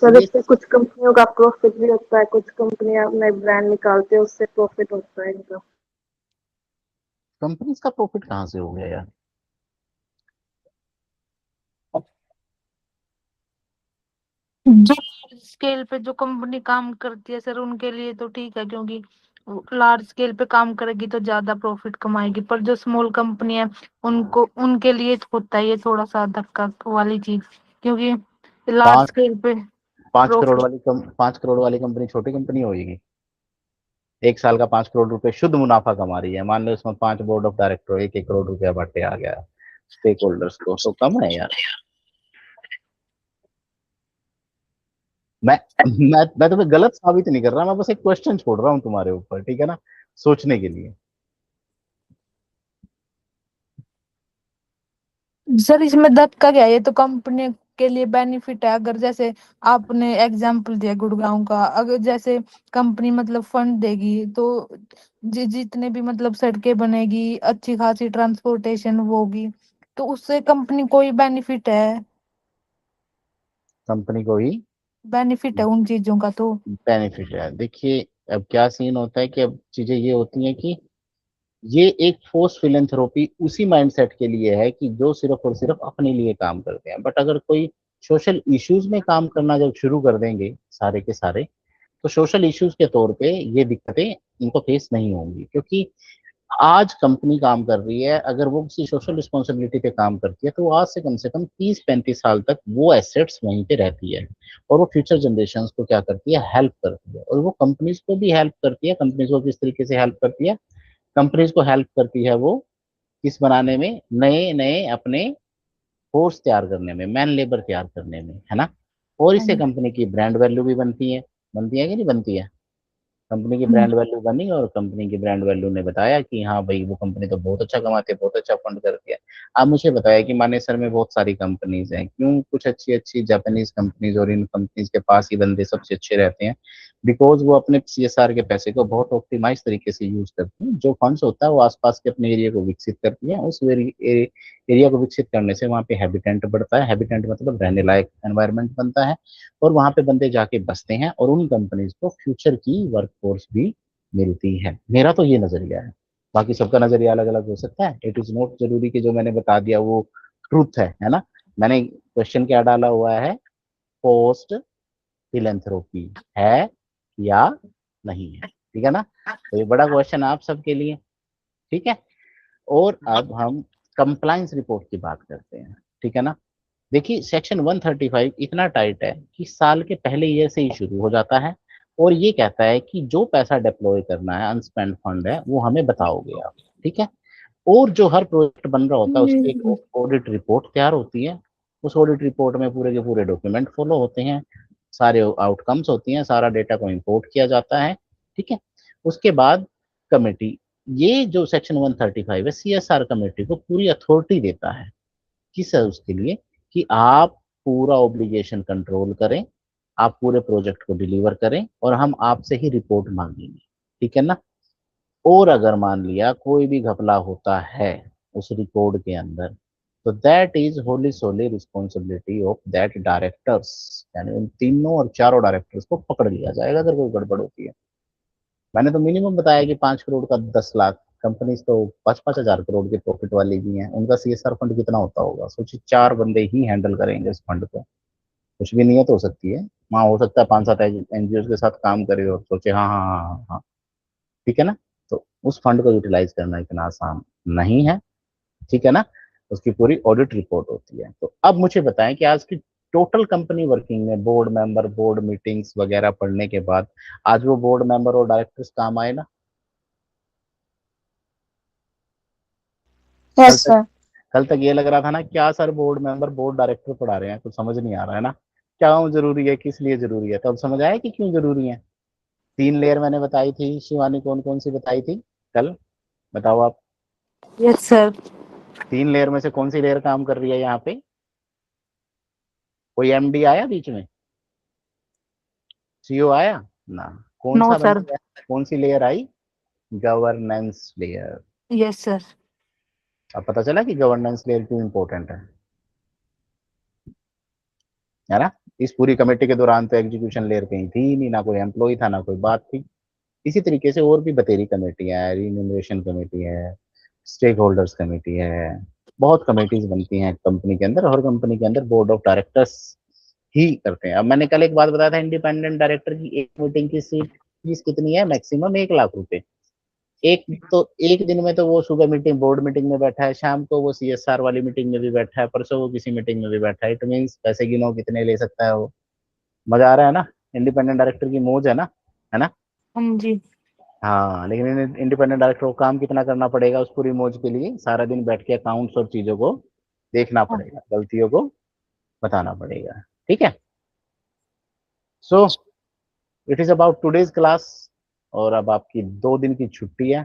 सर ये इससे कुछ कंपनियों का प्रॉफिट भी होता है, कुछ कंपनियां अपने ब्रांड निकालते हैं, उससे प्रॉफिट होता है इनका। कंपनीज का प्रॉफिट कहाँ से हो गया यार? जो स्केल पे जो कंपनी काम करती है सर, उनके लिए तो ठीक है, क्योंकि लार्ज स्केल पे काम करेगी तो ज्यादा प्रॉफिट कमाएगी। पर जो स्मॉल कंपनी है, उनको उनके लिए होता है ये थोड़ा सा धक्का वाली चीज, क्योंकि लार्ज पाँच स्केल पे 5 करोड़ प्रॉफिट। वाली 5 करोड़ वाली कंपनी छोटी कंपनी होगी? 1 साल का 5 करोड़ रुपए शुद्ध मुनाफा कमा रही है, मान लो इसमें 5 बोर्ड ऑफ डायरेक्टर, 1 1 करोड़ रुपया बांटे आ गया स्टेक होल्डर्स को, तो कम है यार। मैं मैं तुम्हें गलत साबित नहीं कर रहा, मैं बस एक क्वेश्चन छोड़ रहा हूँ तुम्हारे ऊपर, ठीक है ना, सोचने के लिए। सर इसमें धक्का क्या है, ये तो कंपनी के लिए बेनिफिट है। अगर जैसे आपने एग्जाम्पल दिया गुड़गांव का, अगर जैसे कंपनी मतलब फंड देगी तो जितने भी मतलब सड़कें बनेगी, अच्छी खासी ट्रांसपोर्टेशन होगी, तो उससे कंपनी को ही बेनिफिट है। कंपनी को ही बेनिफिट है उन चीजों का तो। बेनिफिट है। देखिए अब क्या सीन होता है कि अब चीजें ये होती हैं कि ये एक फोर्स फिलेंथ्रोपी उसी माइंडसेट के लिए है कि जो सिर्फ और सिर्फ अपने लिए काम करते हैं। बट अगर कोई सोशल इश्यूज में काम करना जब शुरू कर देंगे सारे के सारे, तो सोशल इश्यूज के तौर पे ये दिक्कतें इनको फेस नहीं होंगी। क्योंकि आज कंपनी काम कर रही है, अगर वो किसी सोशल रिस्पॉन्सिबिलिटी पे काम करती है, तो वो आज से कम 30 35 साल तक वो एसेट्स वहीं पे रहती है, और वो फ्यूचर जनरेशन को क्या करती है, हेल्प करती है। और वो कंपनीज को भी हेल्प करती है। कंपनीज को किस तरीके से हेल्प करती है? कंपनीज को हेल्प करती है वो किस बनाने में, नए नए अपने फोर्स तैयार करने में, मैन लेबर तैयार करने में, है ना? और इससे कंपनी की ब्रांड वैल्यू भी बनती है कि नहीं बनती है? कंपनी की ब्रांड वैल्यू बनी और कंपनी की ब्रांड वैल्यू ने बताया कि हाँ भाई वो कंपनी तो बहुत अच्छा कमाती है, बहुत अच्छा फंड करती है। आप मुझे बताया कि मानेसर में बहुत सारी कंपनीज हैं, क्यों कुछ अच्छी अच्छी जापानीज कंपनीज और इन कंपनीज के पास ही बंदे सबसे अच्छे रहते हैं? बिकॉज वो अपने सीएसआर के पैसे को बहुत ऑप्टिमाइज तरीके से यूज करते हैं। जो फंड्स होता है वो आसपास के अपने एरिया को विकसित करती है, उस एरिया को विकसित करने से वहाँ पे हैबिटेंट बढ़ता है, हैबिटेंट मतलब रहने लायक एनवायरनमेंट बनता है, और वहां पे बंदे जाके बसते हैं और उन कंपनीज को फ्यूचर की वर्कफोर्स भी मिलती है। मेरा तो ये नजरिया है, बाकी सबका नजरिया अलग अलग हो सकता है। इट इज नॉट जरूरी कि जो मैंने बता दिया वो ट्रूथ है ना। मैंने क्वेश्चन क्या डाला हुआ है, पोस्ट फिलेंथ्रोपी है या नहीं है, ठीक है ना। तो ये बड़ा क्वेश्चन है आप सबके लिए, ठीक है। और अब हम कंप्लायंस रिपोर्ट की बात करते हैं, ठीक है ना। देखिए सेक्शन 135 इतना टाइट है कि साल के पहले ईयर से ही शुरू हो जाता है, और ये कहता है कि जो पैसा डिप्लॉय करना है, अनस्पेंड फंड है, वो हमें बताओगे आप, ठीक है। और जो हर प्रोजेक्ट बन रहा होता है उसकी एक ऑडिट रिपोर्ट तैयार होती है। उस ऑडिट रिपोर्ट में पूरे के पूरे डॉक्यूमेंट फॉलो होते हैं, सारे आउटकम्स होती हैं, सारा डेटा को इंपोर्ट किया जाता है, ठीक है। उसके बाद कमेटी, ये जो सेक्शन 135 है सीएसआर कमेटी को पूरी अथॉरिटी देता है, किस है उसके लिए, कि आप पूरा ऑब्लिगेशन कंट्रोल करें, आप पूरे प्रोजेक्ट को डिलीवर करें और हम आपसे ही रिपोर्ट मांगेंगे, ठीक है ना। और अगर मान लिया कोई भी घपला होता है उस रिकॉर्ड के अंदर, तो that is wholly solely responsibility of that directors, यानी उन तीनों और चारों डायरेक्टर्स को पकड़ लिया जाएगा अगर कोई गड़बड़ होती है। मैंने तो मिनिमम बताया कि 5 करोड़ का 10 लाख, कंपनीज तो 5-5 हजार करोड़ के प्रॉफिट वाली भी हैं, उनका सीएसआर फंड कितना होता होगा सोचिए। 4 बंदे ही हैंडल करेंगे इस फंड को, कुछ भी नियत हो सकती है, वहाँ हो सकता है 5-7 एनजीओ के साथ काम करे और सोचे हाँ हाँ हाँ हाँ हाँ, ठीक है ना। तो उस फंड को यूटिलाइज करना इतना आसान नहीं है, ठीक है ना। उसकी पूरी ऑडिट रिपोर्ट होती है। तो अब मुझे बताएं कि आज की टोटल कंपनी वर्किंग में बोर्ड मेंबर, बोर्ड मीटिंग्स वगैरह पढ़ने के बाद आज वो बोर्ड मेंबर और डायरेक्टर्स काम आए ना? कल यस तक सर। कल तक ये लग रहा था ना क्या sir board member board director पढ़ा रहे हैं, कुछ समझ नहीं आ रहा है ना, क्या जरूरी है, किस लिए जरूरी है। तो अब समझ आया कि क्यों जरूरी है। 3 लेयर मैंने बताई थी, शिवानी कौन कौन सी बताई थी कल, बताओ आप। Yes sir. 3 लेयर में से कौन सी लेयर काम कर रही है यहाँ पे? कोई एमडी आया बीच में? सीईओ आया ना? कौन नो सा सर। बंदा, कौन सी लेयर आई? Governance layer. Yes sir. अब पता चला कि गवर्नेंस लेयर क्यों इंपॉर्टेंट है ना। इस पूरी कमेटी के दौरान तो एग्जीक्यूशन लेयर कहीं थी ही नहीं, ना कोई एम्प्लॉय था ना कोई बात थी। इसी तरीके से और भी बतेरी कमेटियां है, रिम्यूनरेशन कमेटी है, स्टेक होल्डर्स कमेटी है, बहुत कमेटीज बनती हैं कंपनी के अंदर। हर कंपनी के अंदर बोर्ड ऑफ डायरेक्टर्स ही करते हैं। अब मैंने कल एक बात बताया था, इंडिपेंडेंट डायरेक्टर की एक मीटिंग की सीट फीस कितनी है? मैक्सिमम 1 लाख रुपए। एक तो एक दिन में तो वो सुबह मीटिंग बोर्ड मीटिंग में बैठा है, शाम को वो सीएसआर वाली मीटिंग में भी बैठा है, परसों वो किसी मीटिंग में भी बैठा है। इट मीन्स पैसे गिनो कितने ले सकता है वो। मजा आ रहा है ना, इंडिपेंडेंट डायरेक्टर की मौज है ना। हाँ जी। हाँ, लेकिन इंडिपेंडेंट डायरेक्टर को काम कितना करना पड़ेगा उस पूरी मौज के लिए? सारा दिन बैठ के अकाउंट्स और चीजों को देखना हाँ। पड़ेगा, गलतियों को बताना पड़ेगा, ठीक है। So it is about today's class. और अब आपकी 2 दिन की छुट्टी है,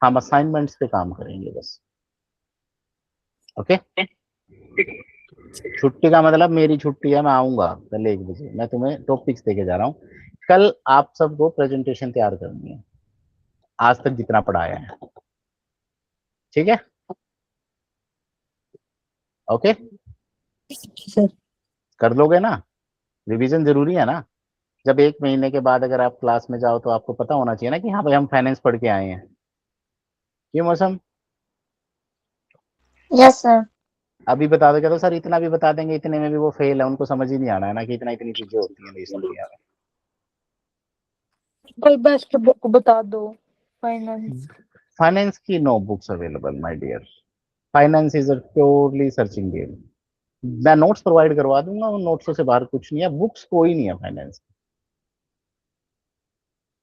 हम असाइनमेंट्स पे काम करेंगे बस, ओके। छुट्टी का मतलब मेरी छुट्टी है, मैं आऊंगा कल 1 बजे, मैं तुम्हें टॉपिक्स देके जा रहा हूँ। कल आप सबको प्रेजेंटेशन तैयार करनी है, आज तक जितना पढ़ाया है, ठीक है, ओके। सर। कर लोगे ना? रिवीजन जरूरी है ना। जब 1 महीने के बाद अगर आप क्लास में जाओ तो आपको पता होना चाहिए ना कि हाँ भाई हम फाइनेंस पढ़ के आए हैं। क्यों मौसम? Yes sir. अभी बता दो क्या, तो सर इतना भी बता देंगे, इतने में भी वो फेल है, उनको समझ ही नहीं आना है ना कि इतना इतनी चीजें होती हैं इस दुनिया में। कोई बेस्ट बुक बता दो फाइनेंस। फाइनेंस की no books available my dear. Finance is a purely searching game. मैं नोट्स प्रोवाइड करवा दूंगा, उन नोट्सों से बाहर कुछ नहीं है, बुक्स कोई नहीं है फाइनेंस,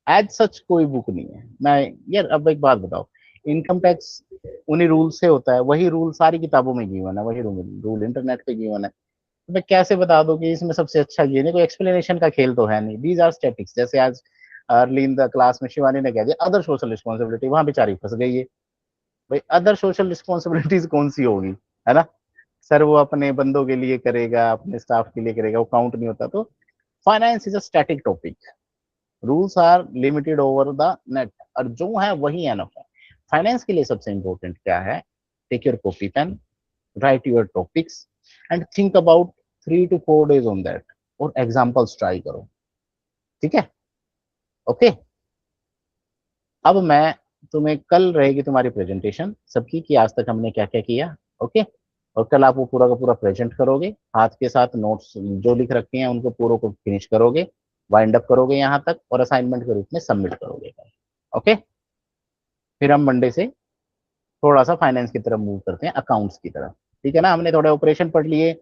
एज सच कोई बुक नहीं है। मैं यार अब एक बात बताओ, इनकम टैक्स उन्हीं रूल से होता है, वही रूल सारी किताबों में गिवन है, वही रूल इंटरनेट पे गिवन है। तो मैं कैसे बता दूं कि इसमें सबसे अच्छा ये नहीं, कोई एक्सप्लेनेशन का खेल तो है नहीं। These are statics. जैसे आज अर्ली इन द क्लास में शिवानी ने कह दिया अदर सोशल रिस्पॉन्सिबिलिटी, वहां बेचारी फंस गई है। भाई अदर सोशल रिस्पॉन्सिबिलिटीज कौन सी होगी, है ना? सर वो अपने बंदों के लिए करेगा, अपने स्टाफ के लिए करेगा, वो काउंट नहीं होता। तो finance is a static topic, rules are limited over the net, और जो है वही एनफ है। फाइनेंस के लिए सबसे इंपॉर्टेंट क्या है? Take your copy pen, write your topics and think about 3 to 4 days on that, और एग्जाम्पल्स ट्राई करो, ठीक है? ओके, अब मैं तुम्हें, कल रहेगी तुम्हारी प्रेजेंटेशन सबकी कि आज तक हमने क्या क्या किया, ओके? और कल आप वो पूरा का पूरा प्रेजेंट करोगे, हाथ के साथ नोट्स जो लिख रखे हैं उनको पूरा को फिनिश करोगे, वाइंड अप करोगे यहाँ तक, और असाइनमेंट के रूप में सबमिट करोगे, ओके? फिर हम मंडे से थोड़ा सा फाइनेंस की तरफ मूव करते हैं, अकाउंट्स की तरफ, ठीक है ना? हमने थोड़े ऑपरेशन पढ़ लिए,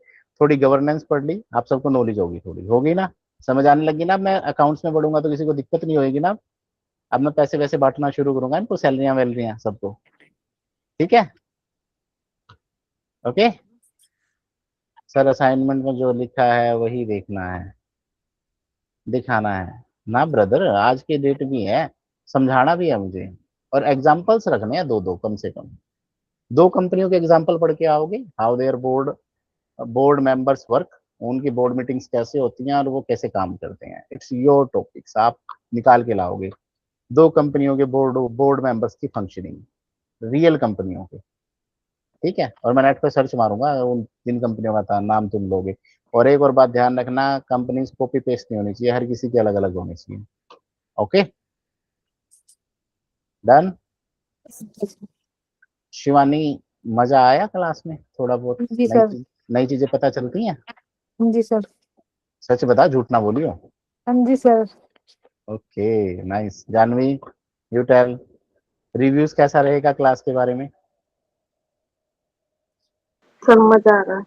थोड़ी गवर्नेंस पढ़ ली, आप सबको नॉलेज होगी, थोड़ी होगी ना, समझ आने लगी ना? अब मैं अकाउंट्स में बढ़ूंगा तो किसी को दिक्कत नहीं होगी ना? अब मैं पैसे वैसे बांटना शुरू करूंगा इनको, सैलरियां वैलरियां सबको, ठीक है? ओके सर, असाइनमेंट में जो लिखा है वही देखना है, दिखाना है ना ब्रदर, आज की डेट भी है, समझाना भी है मुझे, और एग्जाम्पल्स रखने हैं दो दो, कम से कम 2 कंपनियों के एग्जाम्पल पढ़ के आओगे, how their board board members work, उनकी बोर्ड मीटिंग्स कैसे होती हैं और वो कैसे काम करते हैं, इट्स योर टॉपिक्स, आप निकाल के लाओगे 2 कंपनियों के बोर्ड बोर्ड मेंबर्स की फंक्शनिंग, रियल कंपनियों के, ठीक है? और मैं नेट पे सर्च मारूंगा, उन जिन कंपनियों का था नाम तुम लोगे। और एक और बात ध्यान रखना, कंपनीज कॉपी पेस्ट नहीं होनी चाहिए, हर किसी की अलग अलग होनी चाहिए, ओके? डन? शिवानी, मजा आया क्लास में? थोड़ा बहुत जी सर। नई चीजें पता चलती हैं? जी सर। सच बता, झूठ ना बोलियो। हाँ जी sir. Okay, nice. Janvi, you tell, reviews कैसा रहेगा क्लास के बारे में? सर मजा आ रहा है।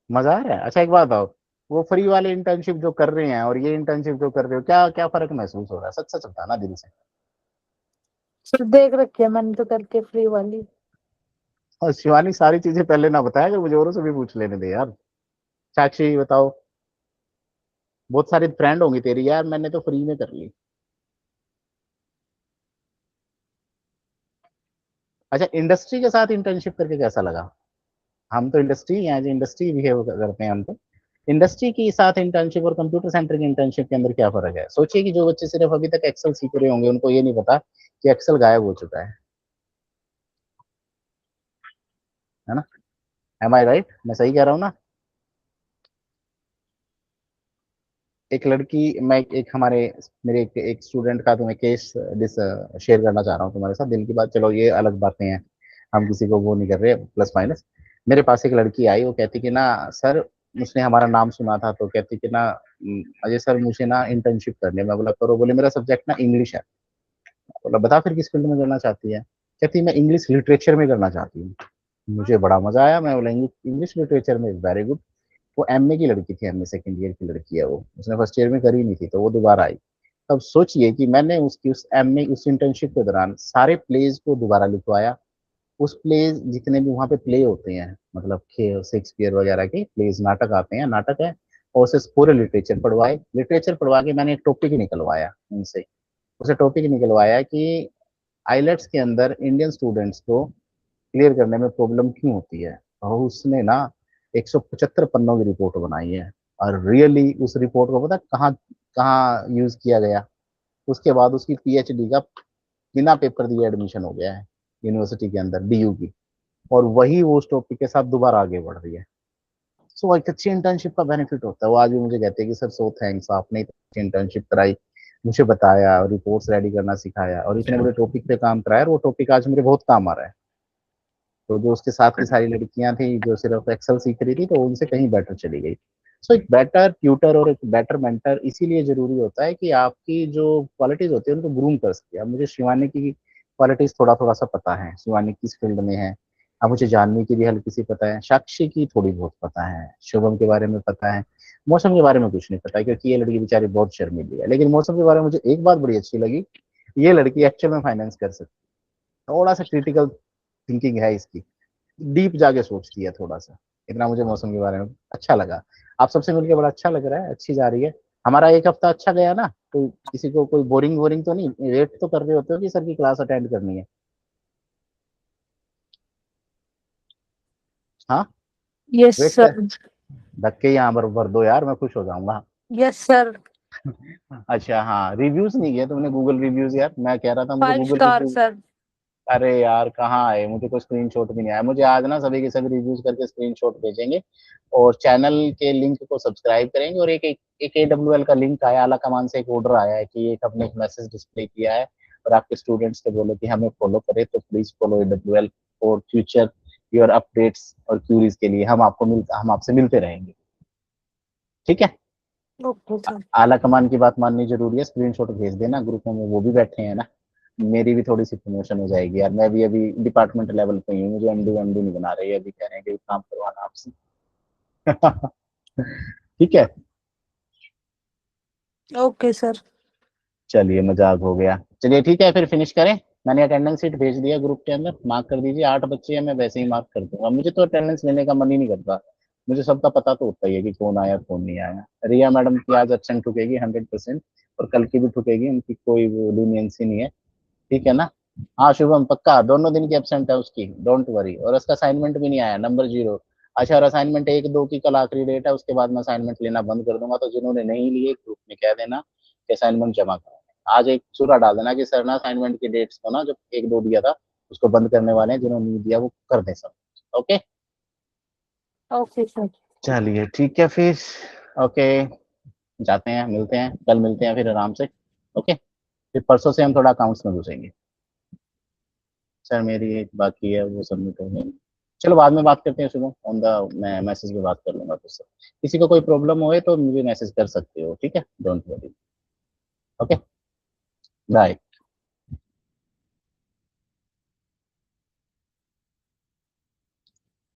मजा आ रहा है? अच्छा एक बात बताओ, वो फ्री वाले इंटर्नशिप जो कर रहे हैं और ये इंटर्नशिप जो कर रहे हो, क्या क्या फर्क महसूस हो रहा है? सच सच बताना दिल से। सर देख रखी है मैंने तो करके फ्री वाली। और शिवानी, सारी चीजें पहले ना बताया, अगर मुझे औरों से भी पूछ लेने दे यार। साक्षी बताओ, बहुत सारी फ्रेंड होंगी तेरी यार, मैंने तो फ्री में कर ली। अच्छा, इंडस्ट्री के साथ इंटर्नशिप करके कैसा लगा? हम तो इंडस्ट्री हैं, इंडस्ट्री बिहेव करते हैं हम तो। इंडस्ट्री के साथ इंटर्नशिप और कंप्यूटर सेंटर की इंटर्नशिप के अंदर क्या फर्क है? सोचिए कि जो बच्चे सिर्फ अभी तक एक्सेल सीख रहे होंगे, उनको ये नहीं पता कि एक्सेल गायब हो चुका है ना? एम आई राइट? मैं सही कह रहा हूँ ना? एक लड़की, मैं एक हमारे मेरे एक स्टूडेंट का तुम्हें केस डिस शेयर करना चाह रहा हूँ तुम्हारे साथ, दिल की बात। चलो ये अलग बातें हैं, हम किसी को वो नहीं कर रहे, प्लस माइनस। मेरे पास एक लड़की आई, वो कहती कि ना सर, उसने हमारा नाम सुना था तो कहती कि ना अजय सर मुझे ना इंटर्नशिप करनी है। मैं बोला करो। बोले मेरा सब्जेक्ट ना इंग्लिश है। बोला बता फिर किस फील्ड में करना चाहती है? कहती मैं इंग्लिश लिटरेचर में करना चाहती हूँ। मुझे बड़ा मजा आया। मैं बोला इंग्लिश लिटरेचर में, वेरी गुड। वो एमए की लड़की थी, एमए सेकंड ईयर की लड़की है वो, उसने फर्स्ट ईयर में करी नहीं थी तो वो दोबारा आई। अब सोचिए कि मैंने उसकी उस एमए उस इंटर्नशिप के दौरान सारे प्लेज को दोबारा लिखवाया। उस प्लेज जितने भी वहाँ पे प्ले होते हैं, मतलब शेक्सपियर वगैरह के प्लेज, नाटक आते हैं, नाटक है, और उसे पूरे लिटरेचर पढ़वाए। लिटरेचर पढ़वा के मैंने एक टॉपिक निकलवाया उनसे। उसे टॉपिक निकलवाया कि आइलेट्स के अंदर इंडियन स्टूडेंट्स को क्लियर करने में प्रॉब्लम क्यों होती है। और उसने ना 175 पन्नों की रिपोर्ट बनाई है। और रियली उस रिपोर्ट को पता कहाँ कहाँ यूज किया गया? उसके बाद उसकी पीएचडी का बिना पेपर दिए एडमिशन हो गया है यूनिवर्सिटी के अंदर, डीयू की। और वही वो उस टॉपिक के साथ दोबारा आगे बढ़ रही है। सो एक अच्छी इंटर्नशिप का बेनिफिट होता है। वो आज भी मुझे कहते हैं कि सर सो थैंक्स, आपने इतनी अच्छी इंटर्नशिप कराई, मुझे बताया, रिपोर्ट्स रेडी करना सिखाया, और इतने बड़े टॉपिक पे काम कराया, और वो टॉपिक आज मेरे बहुत काम आ रहा है। तो जो उसके साथ की सारी लड़कियां थी जो सिर्फ एक्सेल सीख रही थी, तो उनसे कहीं बेटर चली गई। सो एक बेटर ट्यूटर और एक बेटर मेंटर इसीलिए जरूरी होता है कि आपकी जो क्वालिटीज होती है उनको ग्रूम कर सके। अब मुझे शिवानी की क्वालिटीज थोड़ा थोड़ा सा पता है, शिवानी किस फील्ड में है। अब मुझे जानवी की भी हल्की सी पता है, साक्षी की थोड़ी बहुत पता है, शुभम के बारे में पता है, मौसम के बारे में कुछ नहीं पता है क्योंकि ये लड़की बेचारी बहुत शर्मीली है। लेकिन मौसम के बारे में मुझे एक बात बड़ी अच्छी लगी, ये लड़की एक्चुअल में फाइनेंस कर सकती है। थोड़ा सा क्रिटिकल थिंकिंग है इसकी, डीप जाके सोचती है थोड़ा सा। इतना मुझे मौसम के बारे में अच्छा लगा। आप सबसे मिलकर बड़ा अच्छा लग रहा है, अच्छी जा रही है। हमारा एक हफ्ता अच्छा गया ना, तो किसी को कोई बोरिंग वोरिंग तो नहीं, वेट तो कर रहे होते हो कि सर की क्लास अटेंड करनी है? हाँ, यस वेट कर, सर। धक्के यहाँ पर भर दो यार, मैं खुश हो जाऊंगा। Yes sir. अच्छा हाँ, रिव्यूज नहीं किया तुमने? गूगल रिव्यूज यार, मैं कह रहा था मुझे 5 गूगल स्टार रिव्यू। सर। अरे यार कहाँ आए, मुझे कोई स्क्रीनशॉट भी नहीं आया। मुझे आज ना सभी के सभी रिव्यूज करके स्क्रीनशॉट भेजेंगे, और चैनल के लिंक को सब्सक्राइब करेंगे। और एक AWL का लिंक आया, आला कमान से एक ऑर्डर आया है कि एक अपने एक मैसेज डिस्प्ले किया है और आपके स्टूडेंट्स को बोलो कि हमें फॉलो करें, तो please follow AWL for future your updates और क्यूरीज के लिए हम आपसे मिलते रहेंगे। ठीक है, ओके सर। आला कमान की बात माननी जरूरी है, स्क्रीनशॉट भेज देना, ग्रुपों में वो भी बैठे हैं ना। मेरी भी थोड़ी सी प्रमोशन हो जाएगी यार, मैं भी अभी डिपार्टमेंट लेवल पे ही हूँ, मुझे एमडी एमडी नहीं बना रही है, अभी कह रहे हैं कि काम करवाना आपसे। ठीक है, ओके सर। चलिए मजाक हो गया। चलिए ठीक है, फिर फिनिश करें। मैंने अटेंडेंस शीट भेज दिया ग्रुप के अंदर, मार्क कर दीजिए। 8 बच्चे हैं, मैं वैसे ही मार्क कर दूंगा, मुझे तो अटेंडेंस लेने का मन ही नहीं करता। मुझे सबका पता तो होता ही है कि कौन आया कौन नहीं आया। रिया मैडम की आज एब्सेंट ठुकेगी 100%, और कल की भी ठुकेगी, उनकी कोई वो लीनियंसी नहीं है। ठीक है ना? हाँ शुभम, पक्का दोनों दिन की एब्सेंट है उसकी, डोंट वरी। और उसका असाइनमेंट भी नहीं आया, नंबर 0। अच्छा, और असाइनमेंट 1-2 की कल आखिरी डेट है, उसके बाद मैं असाइनमेंट लेना बंद कर दूंगा। तो जिन्होंने नहीं लिए ग्रुप में कह देना कि असाइनमेंट जमा करो। आज एक सूरा डाल देना कि सर ना असाइनमेंट की डेट्स को ना, जो 1-2 दिया था उसको बंद करने वाले हैं, जिन्होंने नहीं दिया वो कर दे सब। Okay, okay sir. चलिए ठीक है फिर। ओके, जाते हैं, मिलते हैं कल, मिलते हैं फिर आराम से। ओके, फिर परसों से हम थोड़ा अकाउंट्स में घुसेंगे। सर मेरी एक बाकी है, वो सबमिट हो गई। चलो बाद में बात करते हैं सुबह ऑन द, मैं मैसेज पे बात कर लूंगा तुझसे। किसी को कोई प्रॉब्लम होए तो मुझे मैसेज कर सकते हो, ठीक है? Don't worry. Okay, bye.